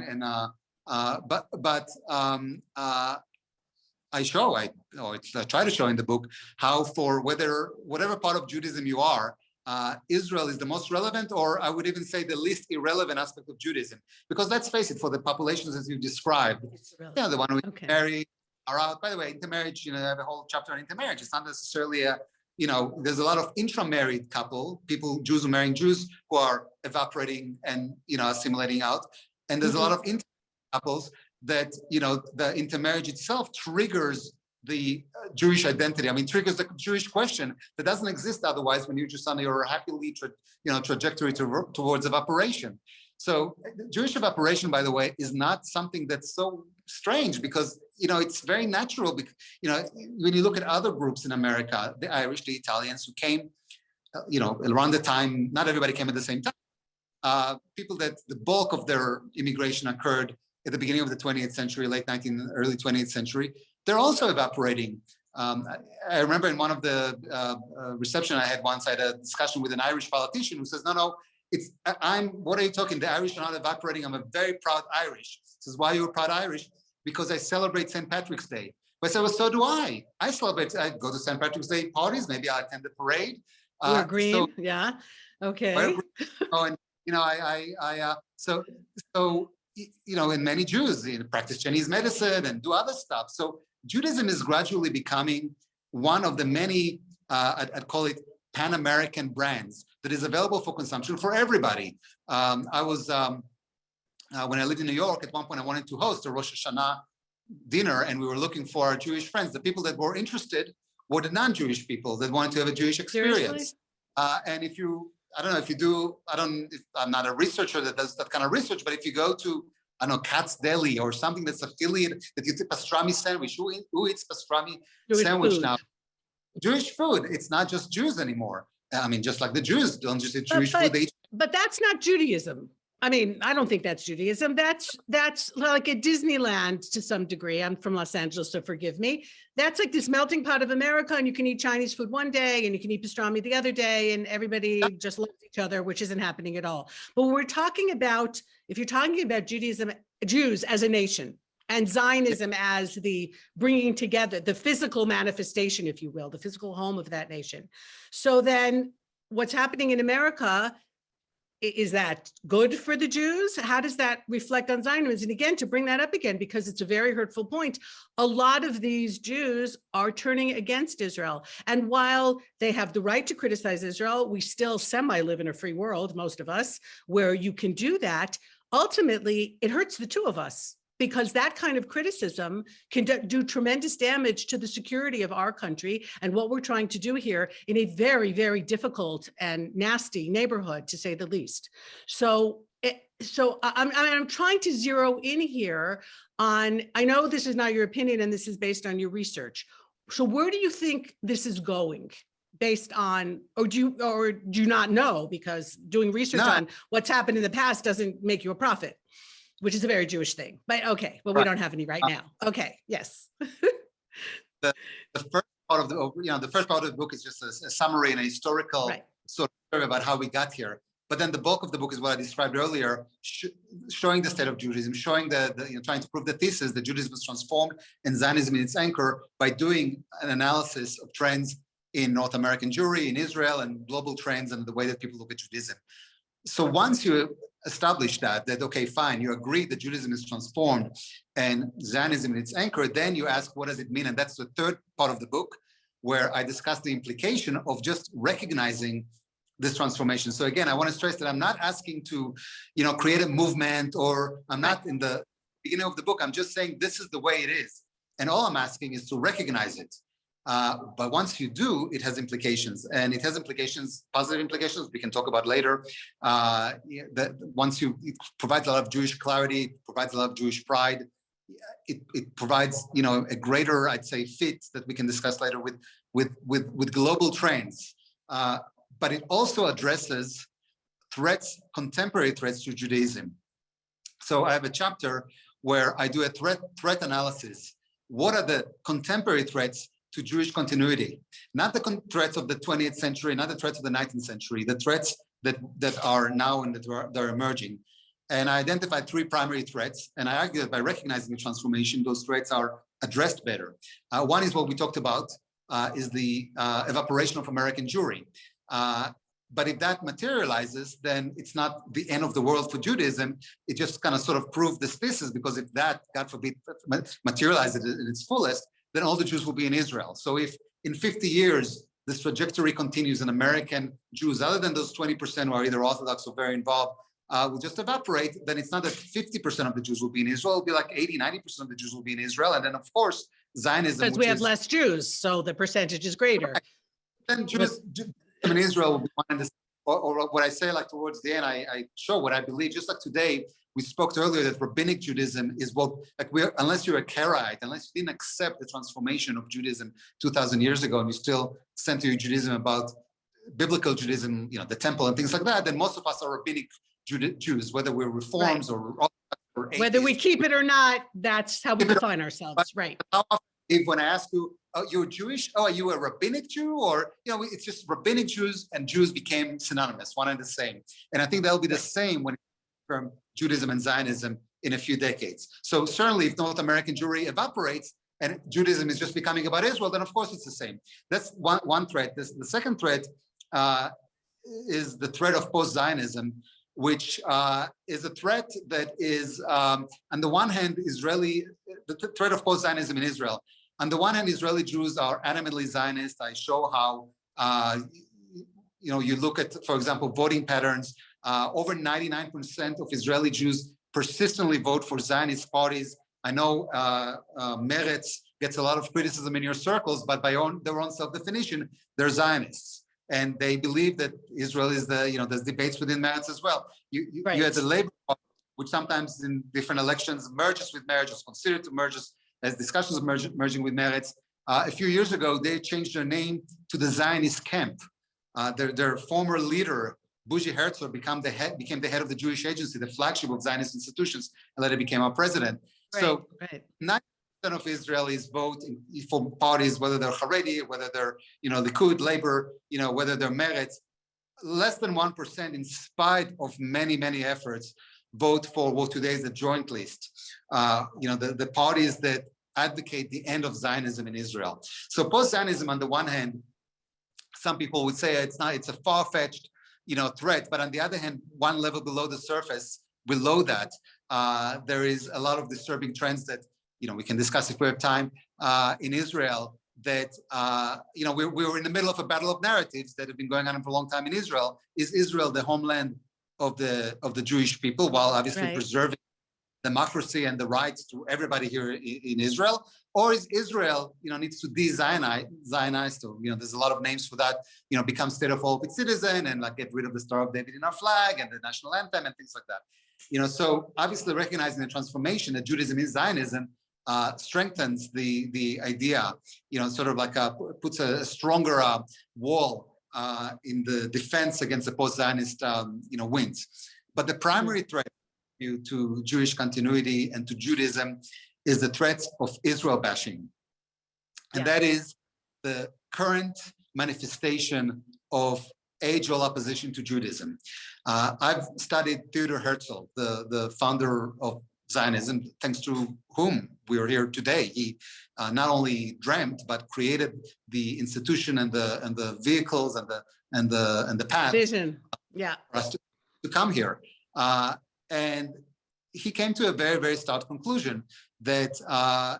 I try to show in the book how, for whatever part of Judaism you are, Israel is the most relevant, or I would even say the least irrelevant aspect of Judaism. Because let's face it, for the populations as you described, yeah, the one who marry are out. By the way, intermarriage, you know, I have a whole chapter on intermarriage. It's not necessarily a, you know, there's a lot of intramarried people, Jews who marrying Jews, who are evaporating and, you know, assimilating out. And there's a lot of couples that, you know, the intermarriage itself triggers the Jewish identity. I mean, triggers the Jewish question that doesn't exist otherwise when you're just on your happily, trajectory towards evaporation. So Jewish evaporation, by the way, is not something that's so strange, because, you know, it's very natural. You know, when you look at other groups in America, the Irish, the Italians who came, you know, around the time, not everybody came at the same time. People that the bulk of their immigration occurred at the beginning of the 20th century, early 20th century, they're also evaporating. I remember in one of the reception I had once, I had a discussion with an Irish politician who says, no, what are you talking? The Irish are not evaporating. I'm a very proud Irish. He says, why are you a proud Irish? Because I celebrate St. Patrick's Day. But I said, well, so do I. I go to St. Patrick's Day parties. Maybe I attend the parade. We're green, yeah. Okay. And, you know, so you know, and many Jews, you know, practice Chinese medicine and do other stuff. So Judaism is gradually becoming one of the many, I'd call it Pan-American brands that is available for consumption for everybody. When I lived in New York, at one point I wanted to host a Rosh Hashanah dinner, and we were looking for our Jewish friends. The people that were interested were the non-Jewish people that wanted to have a Jewish experience. And if you, I don't know if you do, I'm not a researcher that does that kind of research, but if you go to, I don't know, Katz Deli or something that's affiliated, that you eat pastrami sandwich, who eats pastrami sandwich now? Jewish food. It's not just Jews anymore. I mean, just like the Jews don't just eat Jewish food. But that's not Judaism. I mean, I don't think that's Judaism. That's like a Disneyland to some degree. I'm from Los Angeles, so forgive me. That's like this melting pot of America, and you can eat Chinese food one day and you can eat pastrami the other day, and everybody just loves each other, which isn't happening at all. But we're talking about, if you're talking about Judaism, Jews as a nation, and Zionism as the bringing together, the physical manifestation, if you will, the physical home of that nation. So then what's happening in America, is that good for the Jews? How does that reflect on Zionism? And again, to bring that up again, because it's a very hurtful point, a lot of these Jews are turning against Israel. And while they have the right to criticize Israel, we still semi-live in a free world, most of us, where you can do that. Ultimately, it hurts the two of us. because that kind of criticism can do tremendous damage to the security of our country and what we're trying to do here in a very, very difficult and nasty neighborhood, to say the least. So I'm trying to zero in here on, I know this is not your opinion and this is based on your research. So where do you think this is going? Based on, or do you not know, because doing research on what's happened in the past doesn't make you a prophet, which is a very Jewish thing. But okay, well, we don't have any right now. Okay, yes. the first part of the first part of the book is just a summary and a historical sort of story about how we got here. But then the bulk of the book is what I described earlier, showing the state of Judaism, showing trying to prove the thesis that Judaism was transformed and Zionism in its anchor by doing an analysis of trends in North American Jewry, in Israel, and global trends and the way that people look at Judaism. So once you establish that okay, fine, you agree that Judaism is transformed and Zionism in its anchor, then you ask, what does it mean? And that's the third part of the book, where I discuss the implication of just recognizing this transformation. So again, I want to stress that I'm not asking to, create a movement, or I'm not in the beginning of the book. I'm just saying this is the way it is. And all I'm asking is to recognize it. But once you do, it has implications, and it has implications, positive implications we can talk about later. That once it provides a lot of Jewish clarity, it provides a lot of Jewish pride. It provides, a greater, I'd say, fit that we can discuss later with global trends. But it also addresses threats, contemporary threats to Judaism. So I have a chapter where I do a threat analysis. What are the contemporary threats to Jewish continuity? Not the threats of the 20th century, not the threats of the 19th century, the threats that are now and that are emerging. And I identified three primary threats, and I argue that by recognizing the transformation, those threats are addressed better. One is what we talked about, is the evaporation of American Jewry. But if that materializes, then it's not the end of the world for Judaism. It just kind of sort of proved this thesis, because if that, God forbid, materializes in its fullest, then all the Jews will be in Israel. So if in 50 years, this trajectory continues and American Jews, other than those 20% who are either Orthodox or very involved, will just evaporate, then it's not that 50% of the Jews will be in Israel. It'll be like 80, 90% of the Jews will be in Israel. And then, of course, Zionism. Because we have less Jews, so the percentage is greater. Then Jews in Israel will be one in this, or what I say, like towards the end, I show what I believe. Just like today, we spoke earlier that Rabbinic Judaism is unless you're a Karaite, unless you didn't accept the transformation of Judaism 2,000 years ago, and you still center your Judaism about biblical Judaism, the temple and things like that, then most of us are Rabbinic Jews, whether we're Reforms or whether we keep it or not, that's how we define ourselves, right? How often, if when I ask you, oh, you're Jewish? Oh, are you a Rabbinic Jew? Or, it's just Rabbinic Jews and Jews became synonymous, one and the same. And I think that'll be the same when it comes from Judaism and Zionism in a few decades. So certainly if North American Jewry evaporates and Judaism is just becoming about Israel, then of course it's the same. That's one threat. The second threat is the threat of post-Zionism, which is a threat that is, on the one hand, the threat of post-Zionism in Israel. On the one hand, Israeli Jews are adamantly Zionist. I show how, you look at, for example, voting patterns. Over 99% of Israeli Jews persistently vote for Zionist parties. I know Meretz gets a lot of criticism in your circles, but by their own self-definition, they're Zionists. And they believe that Israel is there's debates within Meretz as well. You had the Labor Party, which sometimes in different elections merges with Meretz, is considered to merge as discussions of merging with Meretz. A few years ago, they changed their name to the Zionist Camp. Their former leader, Bougie Herzog, became the head of the Jewish Agency, the flagship of Zionist institutions, and later became our president. So 90% of Israelis vote for parties, whether they're Haredi, whether they're Likud, Labor, whether they're Meretz. Less than 1%, in spite of many, many efforts, vote for what today is the Joint List. The parties that advocate the end of Zionism in Israel. So post-Zionism, on the one hand, some people would say it's a far-fetched threat, but on the other hand, one level below the surface, below that, there is a lot of disturbing trends that we can discuss if we have time in Israel. That we were in the middle of a battle of narratives that have been going on for a long time in Israel. Is Israel the homeland of the Jewish people, while obviously preserving democracy and the rights to everybody here in Israel, or is Israel, needs to de-Zionize, so, there's a lot of names for that, become state of all its citizen and like get rid of the Star of David in our flag and the national anthem and things like that. So obviously recognizing the transformation that Judaism is Zionism strengthens the idea, sort of like puts a stronger wall in the defense against the post-Zionist, winds. But the primary threat to Jewish continuity and to Judaism is the threat of Israel bashing. And that is the current manifestation of age-old opposition to Judaism. I've studied Theodor Herzl, the founder of Zionism, thanks to whom we are here today. He not only dreamt but created the institution and the vehicles and the path vision, for us to come here. And he came to a very, very stout conclusion that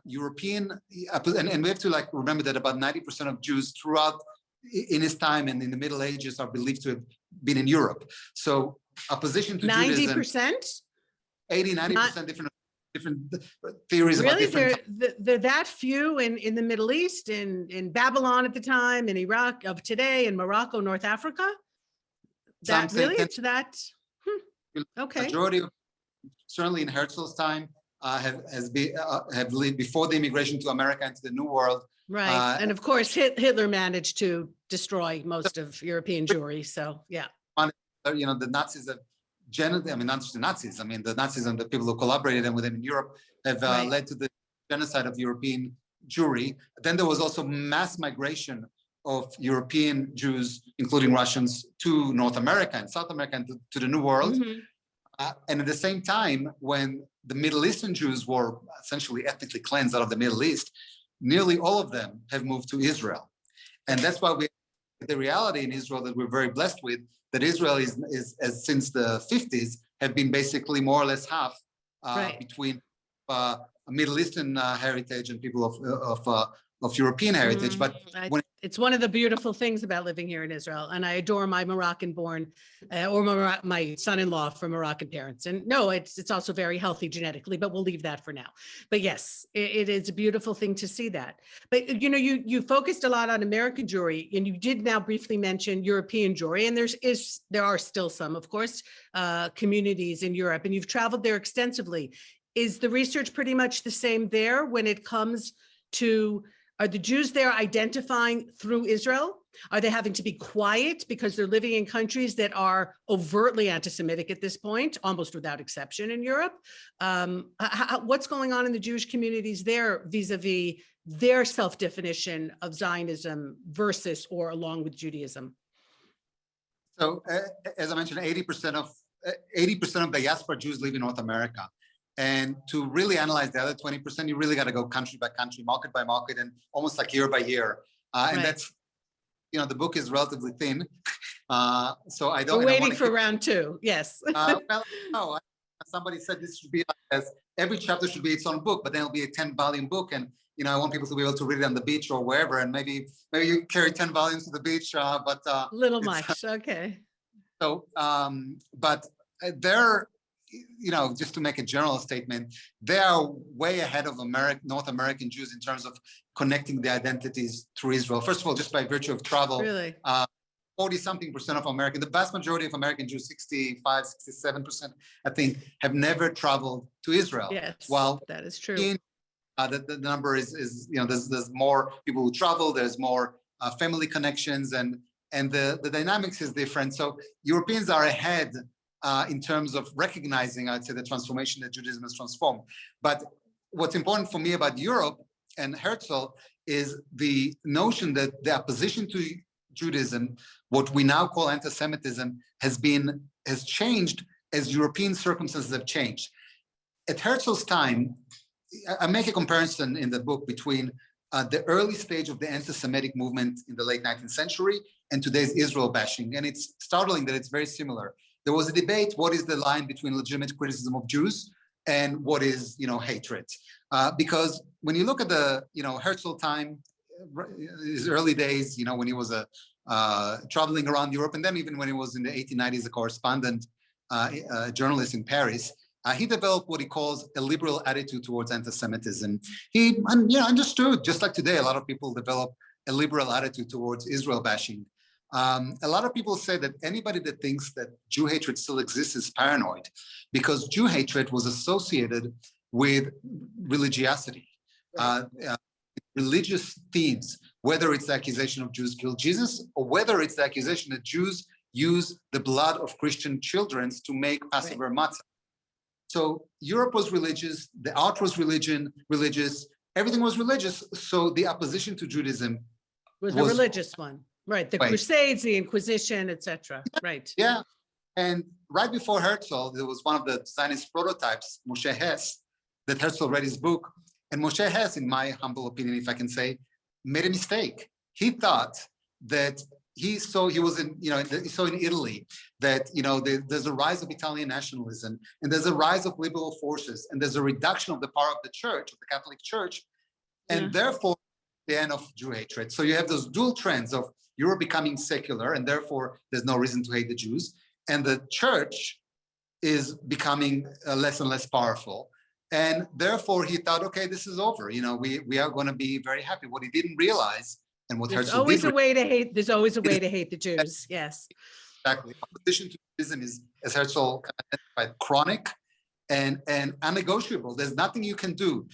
European, and we have to remember that about 90% of Jews throughout in his time and in the Middle Ages are believed to have been in Europe. So opposition to 90%? Judaism, 80, 90% different theories about different. They're that few in the Middle East, in Babylon at the time, in Iraq of today, in Morocco, North Africa. That really, it's that. Okay. Majority of, certainly in Herzl's time, have lived before the immigration to America and to the New World. Right, and of course Hitler managed to destroy most of European Jewry. So yeah. The Nazis have generally, not just the Nazis. The Nazis and the people who collaborated with them in Europe have led to the genocide of European Jewry. Then there was also mass migration of European Jews, including Russians, to North America and South America and to the New World. Mm-hmm. And at the same time, when the Middle Eastern Jews were essentially ethnically cleansed out of the Middle East, nearly all of them have moved to Israel. And that's why the reality in Israel that we're very blessed with, that Israel is since the 50s, have been basically more or less half between Middle Eastern heritage and people of European heritage. But it's one of the beautiful things about living here in Israel. And I adore my Moroccan-born my son-in-law from Moroccan parents. And no, it's also very healthy genetically, but we'll leave that for now. But yes, it is a beautiful thing to see that. But you focused a lot on American Jewry, and you did now briefly mention European Jewry, and there are still some, of course, communities in Europe, and you've traveled there extensively. Is the research pretty much the same there when it comes to, are the Jews there identifying through Israel? Are they having to be quiet because they're living in countries that are overtly anti-Semitic at this point, almost without exception in Europe? What's going on in the Jewish communities there vis-a-vis their self-definition of Zionism versus or along with Judaism? So as I mentioned, 80% of diaspora Jews live in North America. And to really analyze the other 20%, you really got to go country by country, market by market, and almost like year by year. And that's, the book is relatively thin. So I don't. We're waiting for round two. Yes. Well, no. Somebody said this should be every chapter should be its own book, but then it'll be a 10-volume book, and I want people to be able to read it on the beach or wherever. And maybe you carry 10 volumes to the beach, but little much. Okay. So, but they're. Just to make a general statement, they are way ahead of North American Jews in terms of connecting the identities through Israel. First of all, just by virtue of travel, really? 40-something% of the vast majority of American Jews, 65, 67%, I think, have never traveled to Israel. Yes, while that is true. The number is there's more people who travel, there's more family connections, and the dynamics is different. So Europeans are ahead in terms of recognizing, I'd say, the transformation that Judaism has transformed. But what's important for me about Europe and Herzl is the notion that the opposition to Judaism, what we now call anti-Semitism, has changed as European circumstances have changed. At Herzl's time, I make a comparison in the book between the early stage of the anti-Semitic movement in the late 19th century and today's Israel bashing. And it's startling that it's very similar. There was a debate, what is the line between legitimate criticism of Jews and what is, hatred? Because when you look at the, Herzl time, his early days, when he was traveling around Europe, and then even when he was in the 1890s, a correspondent journalist in Paris, he developed what he calls a liberal attitude towards anti-Semitism. He understood, just like today, a lot of people develop a liberal attitude towards Israel bashing. A lot of people say that anybody that thinks that Jew hatred still exists is paranoid, because Jew hatred was associated with religiosity, religious themes, whether it's the accusation of Jews killed Jesus, or whether it's the accusation that Jews use the blood of Christian children to make Passover matzah. So Europe was religious, the art was religious, everything was religious. So the opposition to Judaism was a religious one, right? The Crusades, the Inquisition, etc. Right. Yeah, and right before Herzl, there was one of the Zionist prototypes, Moshe Hess, that Herzl read his book. And Moshe Hess, in my humble opinion, if I can say, made a mistake. He thought that he saw in Italy that there's a rise of Italian nationalism, and there's a rise of liberal forces, and there's a reduction of the power of the church, of the Catholic Church, and therefore the end of Jew hatred. So you have those dual trends of Europe becoming secular, and therefore there's no reason to hate the Jews, and the church is becoming less and less powerful. And therefore he thought, okay, this is over. We are going to be very happy. What he didn't realize, and what there's Herzl always did a way to hate. There's always a way to hate the Jews. Yes, exactly. Opposition to Judaism is, as Herzl identified, chronic and unnegotiable. There's nothing you can do.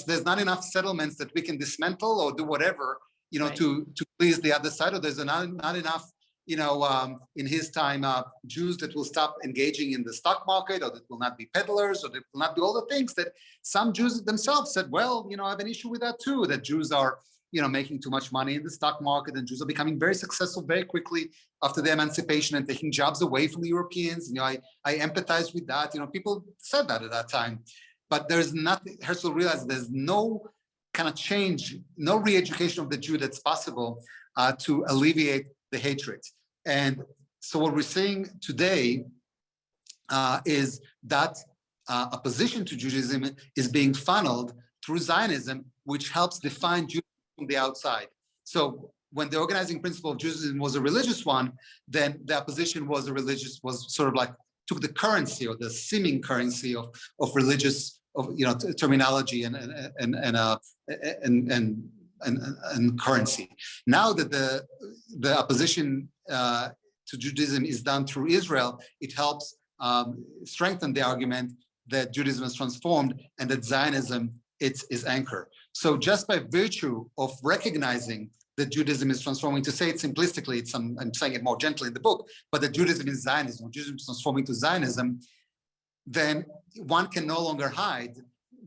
There's not enough settlements that we can dismantle or do whatever to please the other side. Or there's not enough. In his time, Jews that will stop engaging in the stock market, or that will not be peddlers, or that will not do all the things that some Jews themselves said, well, I have an issue with that too, that Jews are, making too much money in the stock market, and Jews are becoming very successful very quickly after the emancipation and taking jobs away from the Europeans. I empathize with that. People said that at that time, but there's nothing. Herzl realized there's no kind of change, no re-education of the Jew that's possible to alleviate the hatred. And so what we're seeing today is that opposition to Judaism is being funneled through Zionism, which helps define Judaism from the outside. So when the organizing principle of Judaism was a religious one, then the opposition was sort of like took the currency, or the seeming currency of religious, terminology and currency. Now that the opposition to Judaism is done through Israel, it helps strengthen the argument that Judaism is transformed and that Zionism is anchor. So just by virtue of recognizing that Judaism is transforming, to say it simplistically, I'm saying it more gently in the book, but that Judaism is Zionism, Judaism is transforming to Zionism, then one can no longer hide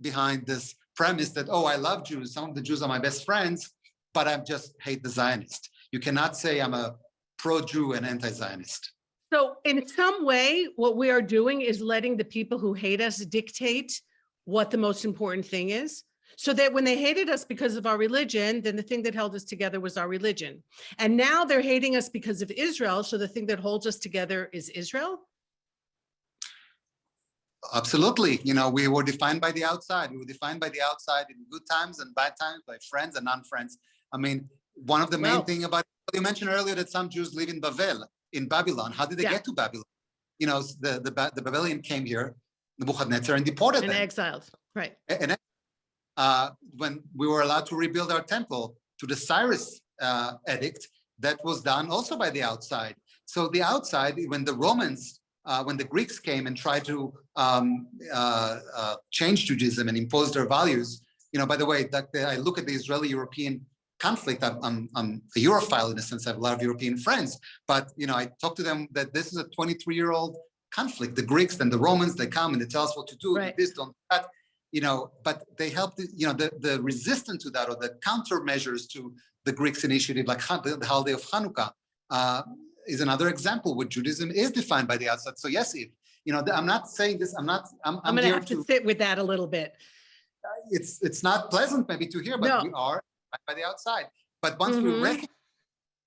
behind this premise that, I love Jews, some of the Jews are my best friends, but I just hate the Zionist. You cannot say I'm a pro-Jew and anti-Zionist. So in some way, what we are doing is letting the people who hate us dictate what the most important thing is. So that when they hated us because of our religion, then the thing that held us together was our religion. And now they're hating us because of Israel. So the thing that holds us together is Israel. Absolutely. We were defined by the outside. We were defined by the outside in good times and bad times, by friends and non-friends. One of the main thing about, you mentioned earlier that some Jews live in Babylon. How did they get to Babylon? The Babylonian came here, Nebuchadnezzar, and deported them. And exiled, right. And when we were allowed to rebuild our temple to the Cyrus edict, that was done also by the outside. So the outside, when the Romans, when the Greeks came and tried to change Judaism and impose their values, by the way, I look at the Israeli-European conflict. I'm a Europhile in a sense. I have a lot of European friends, but I talk to them that this is a 23-year-old conflict. The Greeks and the Romans, they come and they tell us what to do, right. Do this, don't do that. But they help, the resistance to that, or the countermeasures to the Greeks' initiative, like the holiday of Hanukkah, is another example where Judaism is defined by the outside. So yes, I'm not saying this. I'm going to have to sit with that a little bit. It's not pleasant maybe to hear, but we are by the outside. But once we recognize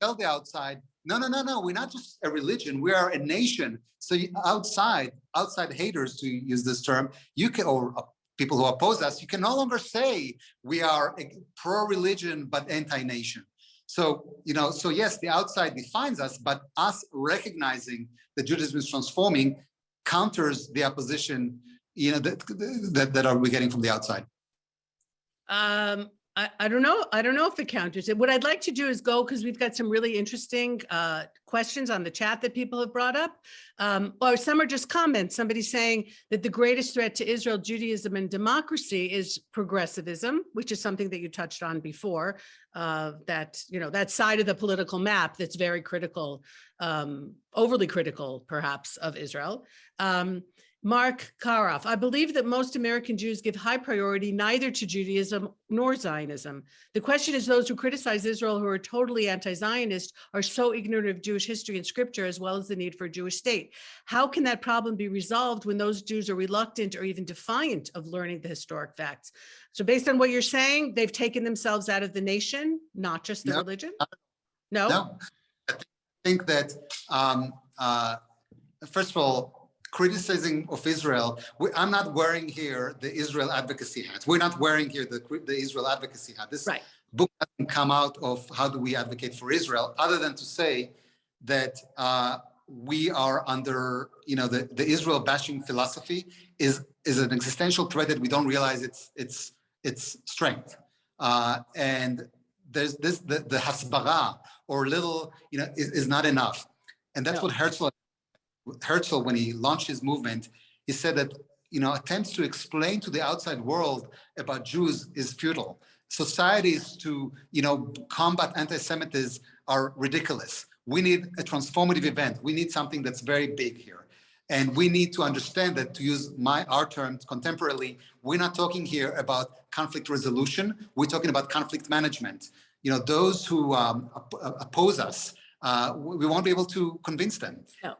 the outside, no, we're not just a religion. We are a nation. So outside haters, to use this term, or people who oppose us, you can no longer say we are pro-religion but anti-nation. So, so yes, the outside defines us, but us recognizing that Judaism is transforming counters the opposition that are we getting from the outside? I don't know. I don't know if it counters it. What I'd like to do is go, because we've got some really interesting questions on the chat that people have brought up. Or some are just comments. Somebody's saying that the greatest threat to Israel, Judaism, and democracy is progressivism, which is something that you touched on before, that, that side of the political map that's very critical, overly critical, perhaps, of Israel. Mark Karoff, I believe that most American Jews give high priority neither to Judaism nor Zionism. The question is, those who criticize Israel, who are totally anti-Zionist, are so ignorant of Jewish history and scripture, as well as the need for a Jewish state. How can that problem be resolved when those Jews are reluctant or even defiant of learning the historic facts? So based on what you're saying, they've taken themselves out of the nation, not just the religion? No? I think that, first of all, criticizing of Israel, I'm not wearing here the Israel advocacy hat. We're not wearing here the Israel advocacy hat. This book doesn't come out of how do we advocate for Israel, other than to say that we are under, the Israel bashing philosophy is an existential threat that we don't realize its strength. And there's this, the hasbara, or little, is not enough. And that's what Herzl, when he launched his movement, he said that, attempts to explain to the outside world about Jews is futile. Societies to, combat anti-Semitism are ridiculous. We need a transformative event. We need something that's very big here. And we need to understand that, to use our terms contemporarily, we're not talking here about conflict resolution. We're talking about conflict management. Those who oppose us, we won't be able to convince them. No.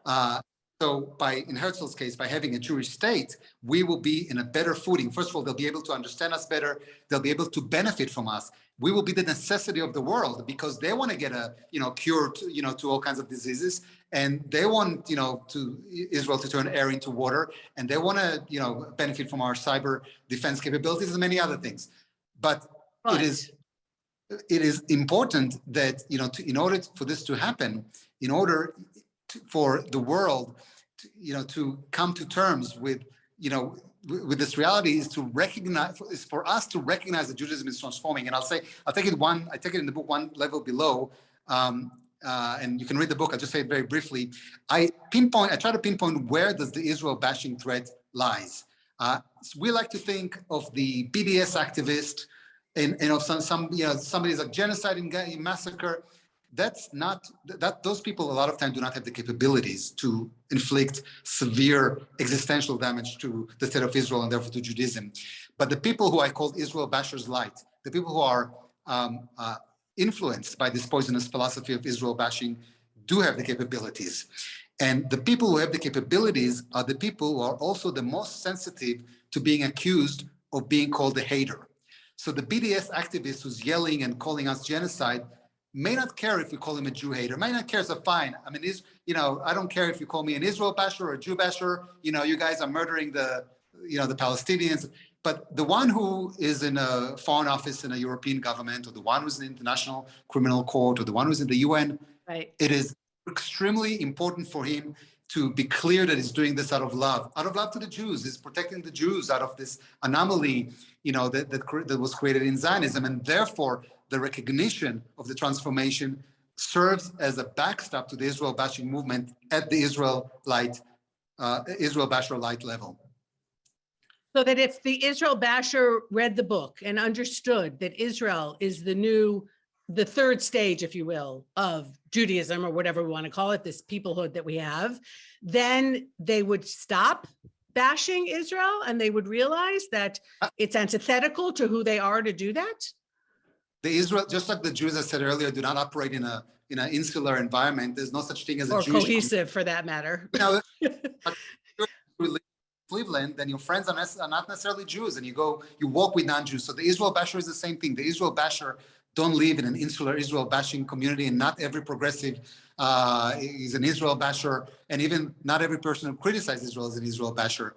So in Herzl's case, by having a Jewish state, we will be in a better footing. First of all, they'll be able to understand us better. They'll be able to benefit from us. We will be the necessity of the world, because they want to get a cure to, to all kinds of diseases, and they want to Israel to turn air into water, and they want to benefit from our cyber defense capabilities and many other things. But it is important that in order for this to happen, in order for the world to come to terms with with this reality, is for us to recognize that Judaism is transforming. And I take it in the book one level below, and you can read the book. I'll just say it very briefly. I try to pinpoint where does the Israel bashing threat lies. So we like to think of the BDS activist and of somebody's like genocide and massacre. Those people a lot of time do not have the capabilities to inflict severe existential damage to the state of Israel and therefore to Judaism. But the people who I call Israel bashers light, the people who are influenced by this poisonous philosophy of Israel bashing, do have the capabilities. And the people who have the capabilities are the people who are also the most sensitive to being accused of being called a hater. So the BDS activist who's yelling and calling us genocide may not care if we call him a Jew hater, may not care, so fine. I mean, I don't care if you call me an Israel basher or a Jew basher, you guys are murdering the Palestinians. But the one who is in a foreign office in a European government, or the one who's in the International Criminal Court, or the one who's in the UN, it is extremely important for him to be clear that he's doing this out of love to the Jews. He's protecting the Jews out of this anomaly, that was created in Zionism, and therefore the recognition of the transformation serves as a backstop to the Israel bashing movement at the Israel basher light level. So that if the Israel basher read the book and understood that Israel is the third stage, if you will, of Judaism, or whatever we want to call it, this peoplehood that we have, then they would stop bashing Israel, and they would realize that it's antithetical to who they are to do that. The Israel, just like the Jews I said earlier, do not operate in an insular environment. There's no such thing as a or Jewish cohesive, for that matter. Cleveland, then your friends are not necessarily Jews, and you walk with non-Jews. So the Israel basher is the same thing. The Israel basher don't live in an insular Israel bashing community, and not every progressive is an Israel basher, and even not every person who criticizes Israel is an Israel basher.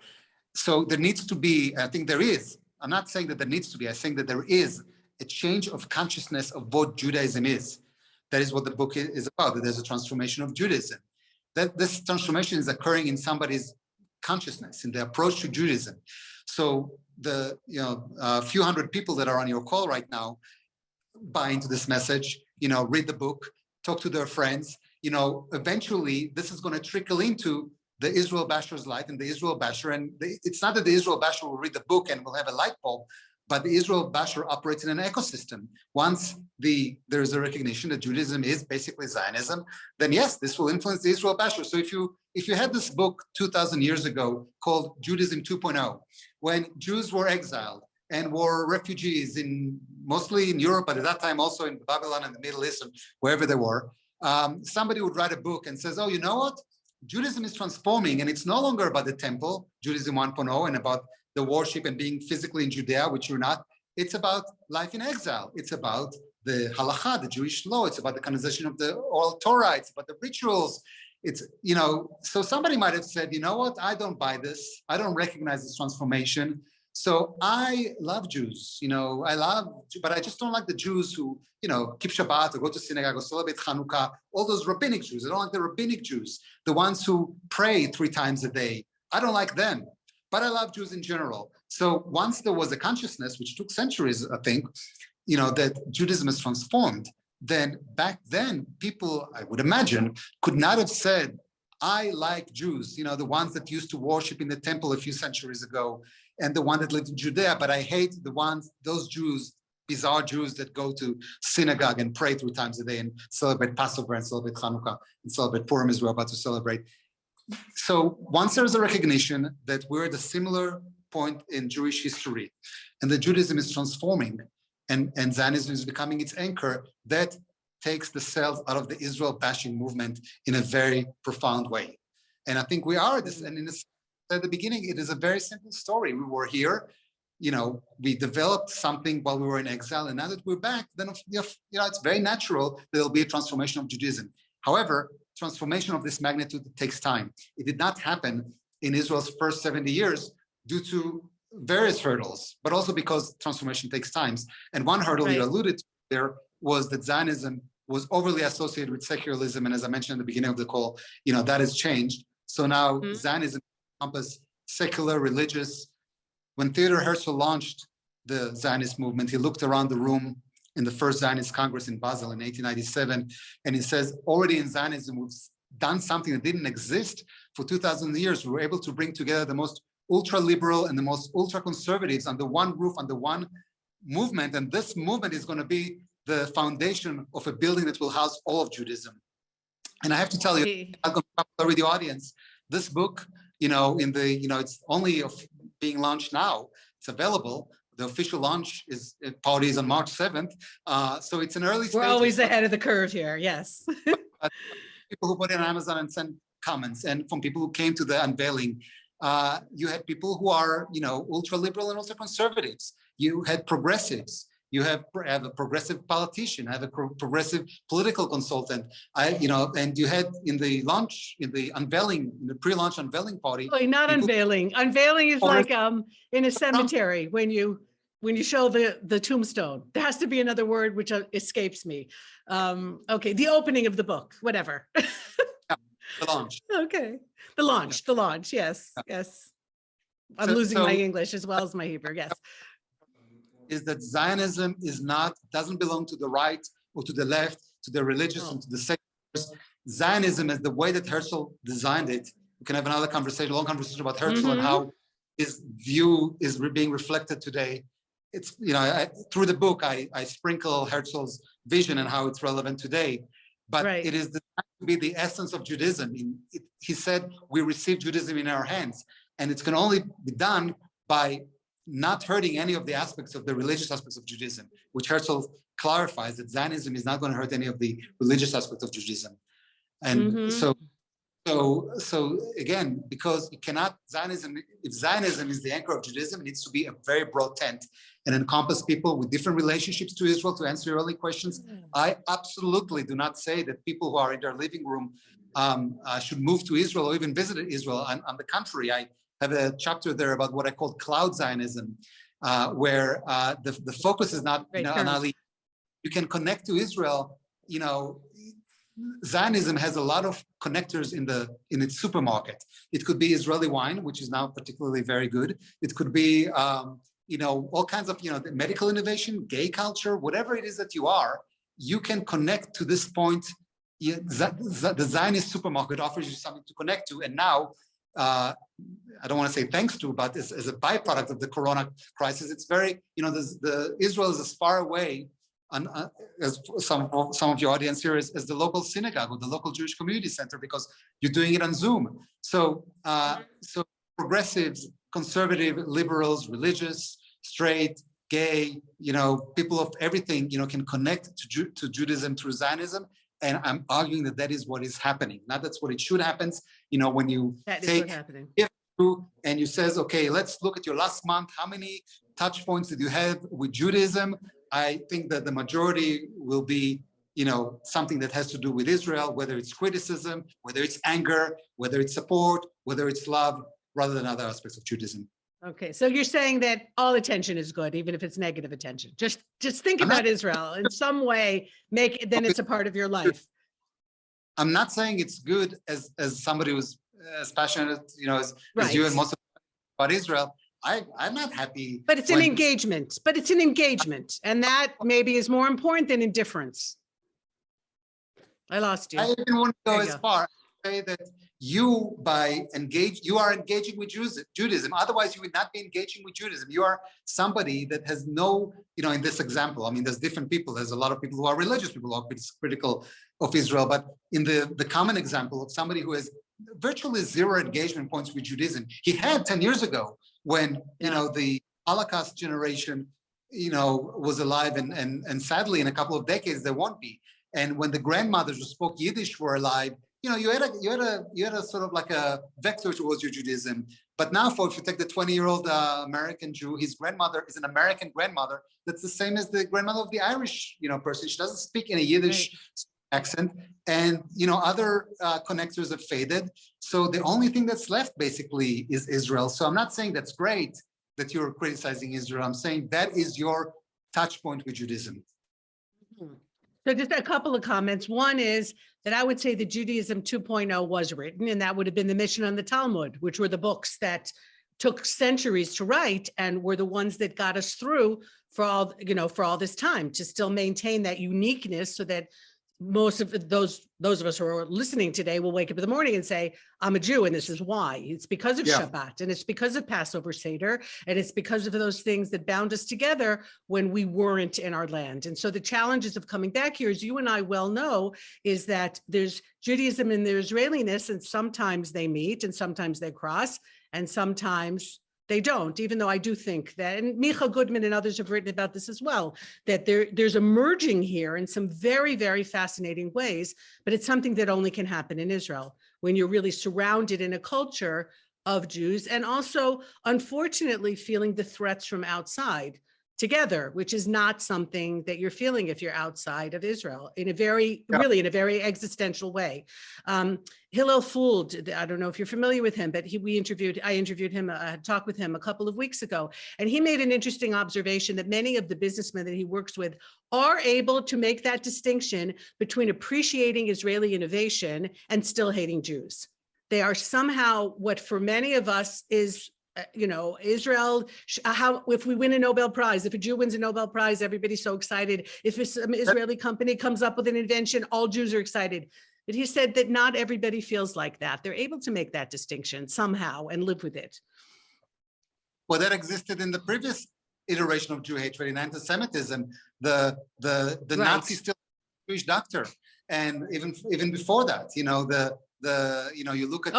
So there needs to be, I think there is, I'm not saying that there needs to be, I'm saying that there is a change of consciousness of what Judaism is. That is what the book is about, that there's a transformation of Judaism. That this transformation is occurring in somebody's consciousness, in the approach to Judaism. So the few hundred people that are on your call right now buy into this message, read the book, talk to their friends. Eventually this is going to trickle into the Israel Basher's life and the Israel Basher. And it's not that the Israel Basher will read the book and will have a light bulb, but the Israel Basher operates in an ecosystem. Once there is a recognition that Judaism is basically Zionism, then yes, this will influence the Israel Basher. So if you had this book 2,000 years ago called Judaism 2.0, when Jews were exiled and were refugees mostly in Europe, but at that time also in Babylon and the Middle East, and wherever they were, somebody would write a book and says, oh, you know what? Judaism is transforming, and it's no longer about the temple, Judaism 1.0, and about the worship and being physically in Judea, which you're not. It's about life in exile. It's about the halakha, the Jewish law. It's about the canonization of the oral Torah. It's about the rituals. So somebody might have said, you know what? I don't buy this. I don't recognize this transformation. So I love Jews, but I just don't like the Jews who, keep Shabbat or go to synagogue or celebrate Hanukkah, all those rabbinic Jews. I don't like the rabbinic Jews, the ones who pray 3 times a day. I don't like them, but I love Jews in general. So once there was a consciousness, which took centuries, I think, that Judaism is transformed, then back then people, I would imagine, could not have said, I like Jews, the ones that used to worship in the temple a few centuries ago, and the one that lived in Judea, but I hate those Jews, bizarre Jews that go to synagogue and pray 3 times a day and celebrate Passover and celebrate Hanukkah and celebrate Purim as we're about to celebrate. So once there's a recognition that we're at a similar point in Jewish history and that Judaism is transforming and Zionism is becoming its anchor, that takes the cells out of the Israel bashing movement in a very profound way. And I think we are this, and at the beginning, it is a very simple story. We were here, we developed something while we were in exile, and now that we're back, then it's very natural that there'll be a transformation of Judaism. However, transformation of this magnitude takes time. It did not happen in Israel's first 70 years due to various hurdles, but also because transformation takes time. And one hurdle you alluded to there was that Zionism was overly associated with secularism, and as I mentioned at the beginning of the call, that has changed. So now Zionism encompasses secular, religious. When Theodor Herzl launched the Zionist movement, he looked around the room in the first Zionist Congress in Basel in 1897, and he says, already in Zionism, we've done something that didn't exist for 2,000 years. We were able to bring together the most ultra-liberal and the most ultra-conservatives under one roof, under one movement, and this movement is going to be the foundation of a building that will house all of Judaism. And I have to tell you, I'm going to cover with the audience, this book, it's only being launched now. It's available. The official launch party is on March 7th. So it's an early stage. We're always ahead of the curve here. Yes. People who put it on Amazon and send comments, and from people who came to the unveiling, you had people who are, ultra liberal and also conservatives. You had progressives. You have a progressive politician, have a progressive political consultant. And you had in the unveiling, in the pre-launch unveiling party. Oh, not unveiling. Unveiling is like in a cemetery when you show the tombstone. There has to be another word which escapes me. Okay, the opening of the book, whatever. Yeah, the launch. Okay, the launch. Yes, yes. I'm losing my English as well as my Hebrew. Yes. Is that Zionism doesn't belong to the right or to the left, to the religious and to the seculars. Zionism is the way that Herzl designed it. We can have another conversation, long conversation about Herzl and how his view is being reflected today. It's, through the book, I sprinkle Herzl's vision and how it's relevant today. But it is designed to be the essence of Judaism. He said, we receive Judaism in our hands, and it's can only be done by not hurting any of the aspects of the religious aspects of Judaism, which Herzl clarifies that Zionism is not going to hurt any of the religious aspects of Judaism. And so again, because you cannot, if Zionism is the anchor of Judaism, it needs to be a very broad tent and encompass people with different relationships to Israel. To answer your early questions, I absolutely do not say that people who are in their living room should move to Israel or even visit Israel. On the contrary, I have a chapter there about what I call cloud Zionism, where the focus is not, you can connect to Israel, Zionism has a lot of connectors in its supermarket. It could be Israeli wine, which is now particularly very good. It could be all kinds of the medical innovation, gay culture, whatever it is that you are, you can connect to this point. The Zionist supermarket offers you something to connect to, and now I don't want to say thanks to, but as a byproduct of the Corona crisis, it's very Israel is as far away. As some of your audience here is the local synagogue or the local Jewish community center, because you're doing it on Zoom. So progressives, conservative, liberals, religious, straight, gay, people of everything, can connect to Judaism through Zionism. And I'm arguing that is what is happening. Not that's what it should happen. When you take it through and you says, okay, let's look at your last month. How many touch points did you have with Judaism? I think that the majority will be, something that has to do with Israel, whether it's criticism, whether it's anger, whether it's support, whether it's love, rather than other aspects of Judaism. Okay, so you're saying that all attention is good, even if it's negative attention. Just think about Israel in some way, then it's a part of your life. I'm not saying it's good as somebody who's as passionate, as you and most of about Israel. I'm not happy. But it's an engagement. And that maybe is more important than indifference. I lost you. I didn't want to go as far as to say that you are engaging with Judaism. Otherwise, you would not be engaging with Judaism. You are somebody that has no, in this example, there's different people. There's a lot of people who are religious, people who are critical of Israel. But in the common example of somebody who has virtually zero engagement points with Judaism, he had 10 years ago when, the Holocaust generation, was alive, and sadly, in a couple of decades, there won't be. And when the grandmothers who spoke Yiddish were alive, you had a sort of like a vector towards your Judaism. But now, folks, you take the 20-year-old American Jew, his grandmother is an American grandmother that's the same as the grandmother of the Irish, person. She doesn't speak in a Yiddish accent, and other connectors have faded. So the only thing that's left basically is Israel. So I'm not saying that's great that you're criticizing Israel. I'm saying that is your touch point with Judaism. So just a couple of comments. One is that I would say that Judaism 2.0 was written, and that would have been the Mishnah and the Talmud, which were the books that took centuries to write and were the ones that got us through for all this time, to still maintain that uniqueness, so that most of those of us who are listening today will wake up in the morning and say, I'm a Jew, and this is why. It's because of Shabbat, and it's because of Passover Seder, and it's because of those things that bound us together when we weren't in our land. And so the challenges of coming back here, as you and I well know, is that there's Judaism and there's Israeliness, and sometimes they meet and sometimes they cross, and sometimes they don't, even though I do think that, and Micha Goodman and others have written about this as well, that there's a merging here in some very, very fascinating ways, but it's something that only can happen in Israel when you're really surrounded in a culture of Jews, and also, unfortunately, feeling the threats from outside together, which is not something that you're feeling if you're outside of Israel in a very existential way. Hillel Fuld, I don't know if you're familiar with him, but I interviewed him, talked with him a couple of weeks ago, and he made an interesting observation that many of the businessmen that he works with are able to make that distinction between appreciating Israeli innovation and still hating Jews. They are somehow what for many of us is Israel, if we win a Nobel Prize, if a Jew wins a Nobel Prize, everybody's so excited. If an Israeli company comes up with an invention, all Jews are excited. But he said that not everybody feels like that. They're able to make that distinction somehow and live with it. Well, that existed in the previous iteration of Jew hatred, in anti-Semitism. The Nazis still Jewish doctor, and even before that, you look at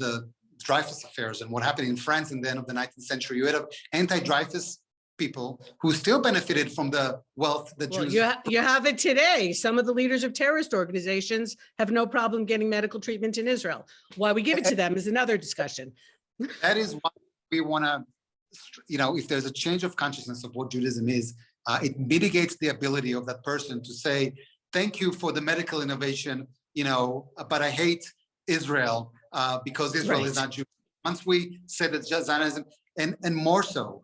the Dreyfus affairs and what happened in France in the end of the 19th century. You had anti-Dreyfus people who still benefited from the wealth that Jews. You have it today. Some of the leaders of terrorist organizations have no problem getting medical treatment in Israel. Why we give it to them is another discussion. That is why we want to, if there's a change of consciousness of what Judaism is, it mitigates the ability of that person to say, thank you for the medical innovation, but I hate Israel. Because Israel is not Jewish. Once we said it's just Zionism, and more so,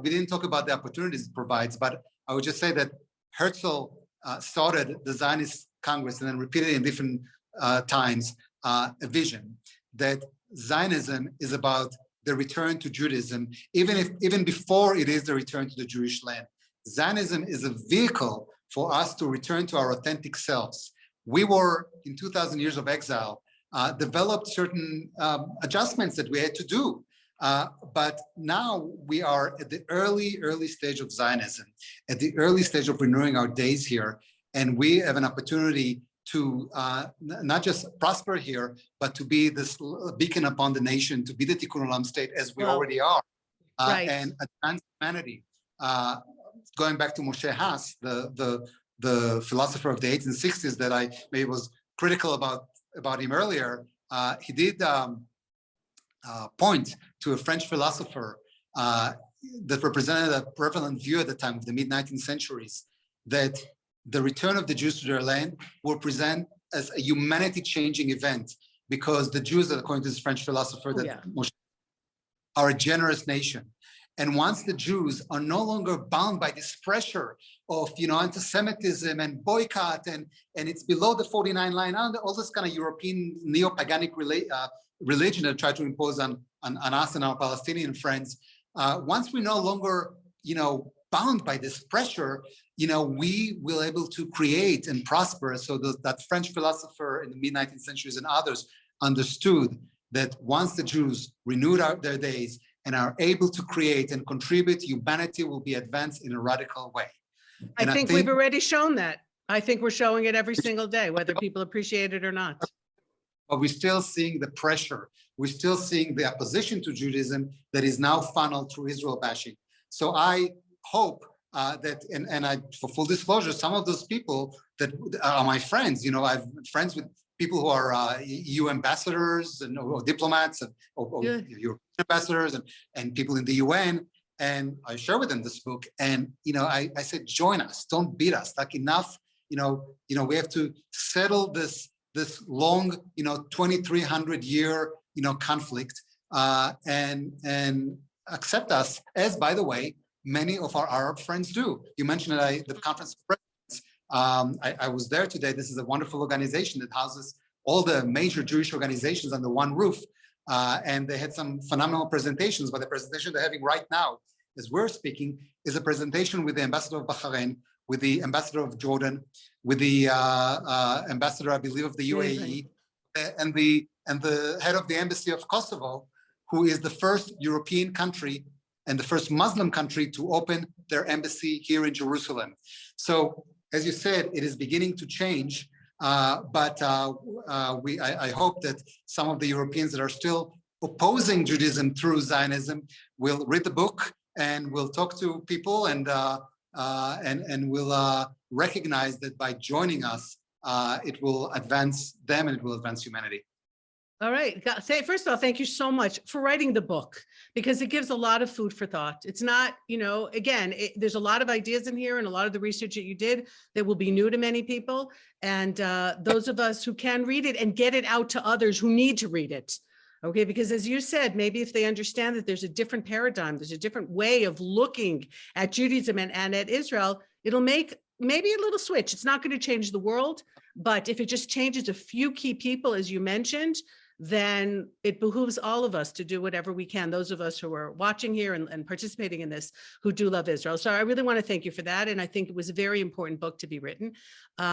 we didn't talk about the opportunities it provides, but I would just say that Herzl started the Zionist Congress and then repeated in different times, a vision that Zionism is about the return to Judaism, even before it is the return to the Jewish land. Zionism is a vehicle for us to return to our authentic selves. We were, in 2,000 years of exile, developed certain adjustments that we had to do. But now we are at the early stage of Zionism, at the early stage of renewing our days here. And we have an opportunity to not just prosper here, but to be this beacon upon the nation, to be the Tikkun Olam state as we already are, and advance humanity. Going back to Moshe Hess, the philosopher of the 1860s that I maybe was critical about him earlier, he did point to a French philosopher that represented a prevalent view at the time of the mid-19th centuries, that the return of the Jews to their land will present as a humanity-changing event, because the Jews, according to this French philosopher, are a generous nation. And once the Jews are no longer bound by this pressure of, anti-Semitism and boycott, and it's below the 49 line, all this kind of European neo-paganic religion that try to impose on us and our Palestinian friends. Once we're no longer, bound by this pressure, we will able to create and prosper. So that French philosopher in the mid-19th centuries and others understood that once the Jews renewed their days and are able to create and contribute, humanity will be advanced in a radical way. I think we've already shown that. I think we're showing it every single day, whether people appreciate it or not. But we're still seeing the pressure. We're still seeing the opposition to Judaism that is now funneled through Israel bashing. So I hope that, and I, for full disclosure, some of those people that are my friends, I've friends with people who are EU ambassadors and or diplomats or European ambassadors and people in the UN. And I share with them this book. And, I said, join us, don't beat us. Like enough, we have to settle this long, 2,300 year, conflict and accept us as, by the way, many of our Arab friends do. You mentioned that the Conference of Presidents. I was there today. This is a wonderful organization that houses all the major Jewish organizations under one roof. And they had some phenomenal presentations, but the presentation they're having right now, as we're speaking, is a presentation with the ambassador of Bahrain, with the ambassador of Jordan, with the ambassador, I believe, of the UAE, and the head of the embassy of Kosovo, who is the first European country and the first Muslim country to open their embassy here in Jerusalem. So, as you said, it is beginning to change, but I hope that some of the Europeans that are still opposing Judaism through Zionism will read the book and will talk to people and will recognize that by joining us, it will advance them and it will advance humanity. All right. First of all, thank you so much for writing the book, because it gives a lot of food for thought. It's not, again, there's a lot of ideas in here and a lot of the research that you did that will be new to many people. And those of us who can read it and get it out to others who need to read it. Okay, because as you said, maybe if they understand that there's a different paradigm, there's a different way of looking at Judaism and at Israel, it'll make maybe a little switch. It's not going to change the world, but if it just changes a few key people, as you mentioned, then it behooves all of us to do whatever we can, those of us who are watching here and participating in this, who do love Israel. So I really want to thank you for that. And I think it was a very important book to be written. We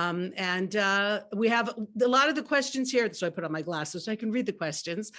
have a lot of the questions here, so I put on my glasses so I can read the questions.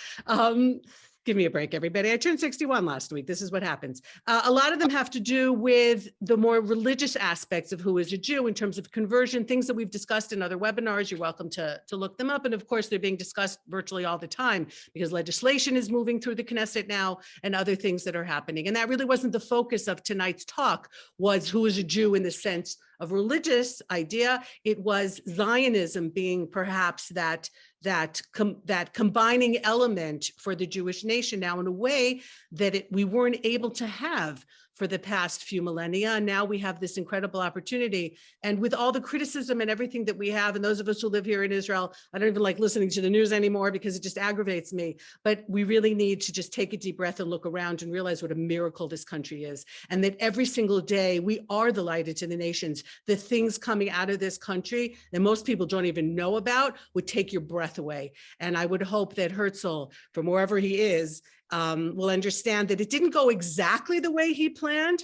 Give me a break, everybody. I turned 61 last week. This is what happens. A lot of them have to do with the more religious aspects of who is a Jew in terms of conversion, things that we've discussed in other webinars. You're welcome to look them up. And of course, they're being discussed virtually all the time because legislation is moving through the Knesset now and other things that are happening. And that really wasn't the focus of tonight's talk, was who is a Jew in the sense of religious idea. It was Zionism being perhaps that combining element for the Jewish nation now in a way that we weren't able to have for the past few millennia. And now we have this incredible opportunity. And with all the criticism and everything that we have, and those of us who live here in Israel, I don't even like listening to the news anymore because it just aggravates me. But we really need to just take a deep breath and look around and realize what a miracle this country is. And that every single day we are the light to the nations. The things coming out of this country that most people don't even know about would take your breath away. And I would hope that Herzl, from wherever he is, will understand that it didn't go exactly the way he planned,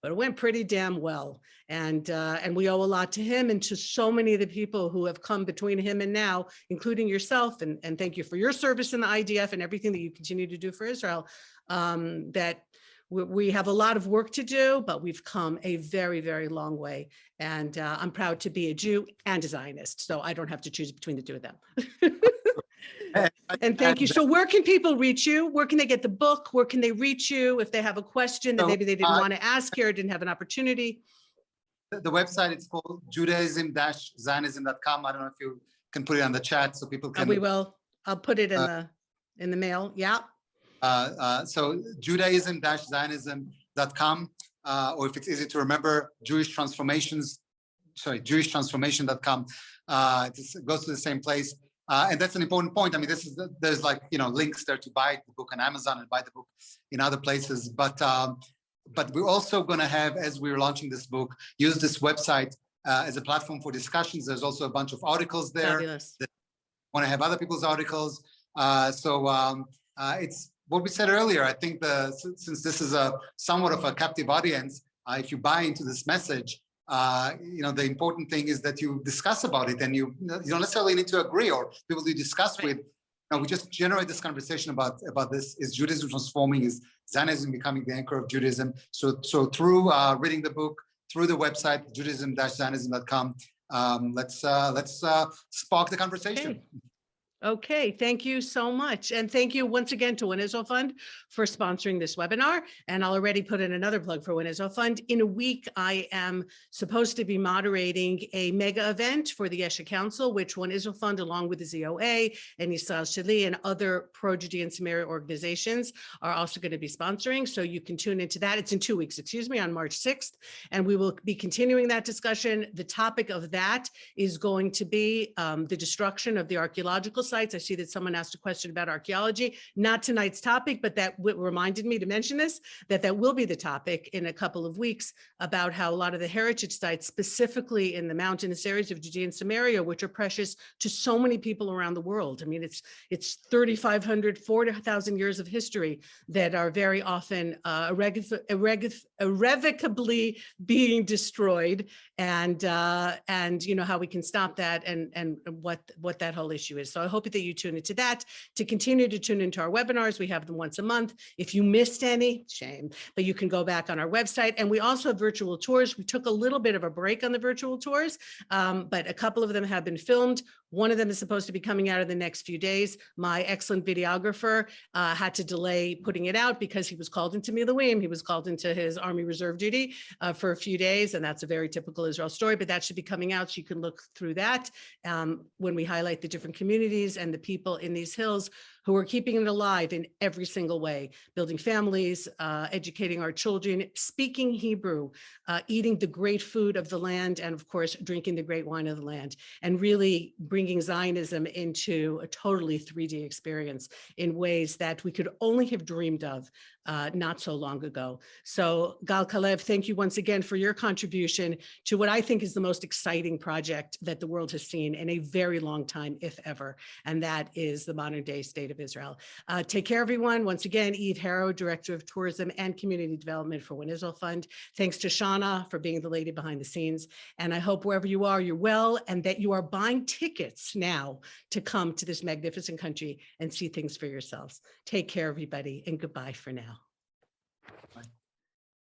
but it went pretty damn well. And we owe a lot to him and to so many of the people who have come between him and now, including yourself. And thank you for your service in the IDF and everything that you continue to do for Israel. That we have a lot of work to do, but we've come a very, very long way. And I'm proud to be a Jew and a Zionist, so I don't have to choose between the two of them. And thank you. So where can people reach you? Where can they get the book? Where can they reach you if they have a question that maybe they didn't want to ask here, didn't have an opportunity? The website, it's called Judaism-Zionism.com. I don't know if you can put it on the chat so people can. We will. I'll put it in the mail. Yeah. So Judaism-Zionism.com, or if it's easy to remember, Jewishtransformation.com. It goes to the same place. And that's an important point. I mean, there's like, links there to buy the book on Amazon and buy the book in other places. But we're also going to have, as we're launching this book, use this website as a platform for discussions. There's also a bunch of articles there. Fabulous. That want to have other people's articles. So it's what we said earlier. I think since this is somewhat of a captive audience, if you buy into this message, the important thing is that you discuss about it, and you don't necessarily need to agree, or people you discuss with. We just generate this conversation about this. Is Judaism transforming? Is Zionism becoming the anchor of Judaism? So through reading the book, through the website, Judaism-Zionism.com, let's spark the conversation. Okay, thank you so much. And thank you once again to One Israel Fund for sponsoring this webinar. And I'll already put in another plug for One Israel Fund. In a week, I am supposed to be moderating a mega event for the Yesha Council, which One Israel Fund, along with the ZOA and Yisrael Shali and other pro-Judean Samaria organizations, are also going to be sponsoring. So you can tune into that. It's in 2 weeks, on March 6th. And we will be continuing that discussion. The topic of that is going to be the destruction of the archaeological sites. I see that someone asked a question about archaeology, not tonight's topic, but that reminded me to mention this, that will be the topic in a couple of weeks, about how a lot of the heritage sites, specifically in the mountainous areas of Judea and Samaria, which are precious to so many people around the world. I mean, it's 3,500, 4,000 years of history that are very often irrevocably being destroyed, and how we can stop that, and what that whole issue is. So I hope that you tune into that. To continue to tune into our webinars, we have them once a month. If you missed any, shame, but you can go back on our website. And we also have virtual tours. We took a little bit of a break on the virtual tours, but a couple of them have been filmed. One of them is supposed to be coming out in the next few days. My excellent videographer had to delay putting it out because he was called into Miluim. He was called into his Army Reserve duty for a few days, and that's a very typical Israel story, but that should be coming out, so you can look through that when we highlight the different communities and the people in these hills who are keeping it alive in every single way, building families, educating our children, speaking Hebrew, eating the great food of the land, and of course, drinking the great wine of the land, and really bringing Zionism into a totally 3D experience in ways that we could only have dreamed of not so long ago. So Gal Kalev, thank you once again for your contribution to what I think is the most exciting project that the world has seen in a very long time, if ever, and that is the modern day state of Israel. Take care, everyone. Once again, Eve Harrow, Director of Tourism and Community Development for One Israel Fund. Thanks to Shauna for being the lady behind the scenes. And I hope wherever you are, you're well, and that you are buying tickets now to come to this magnificent country and see things for yourselves. Take care, everybody, and goodbye for now.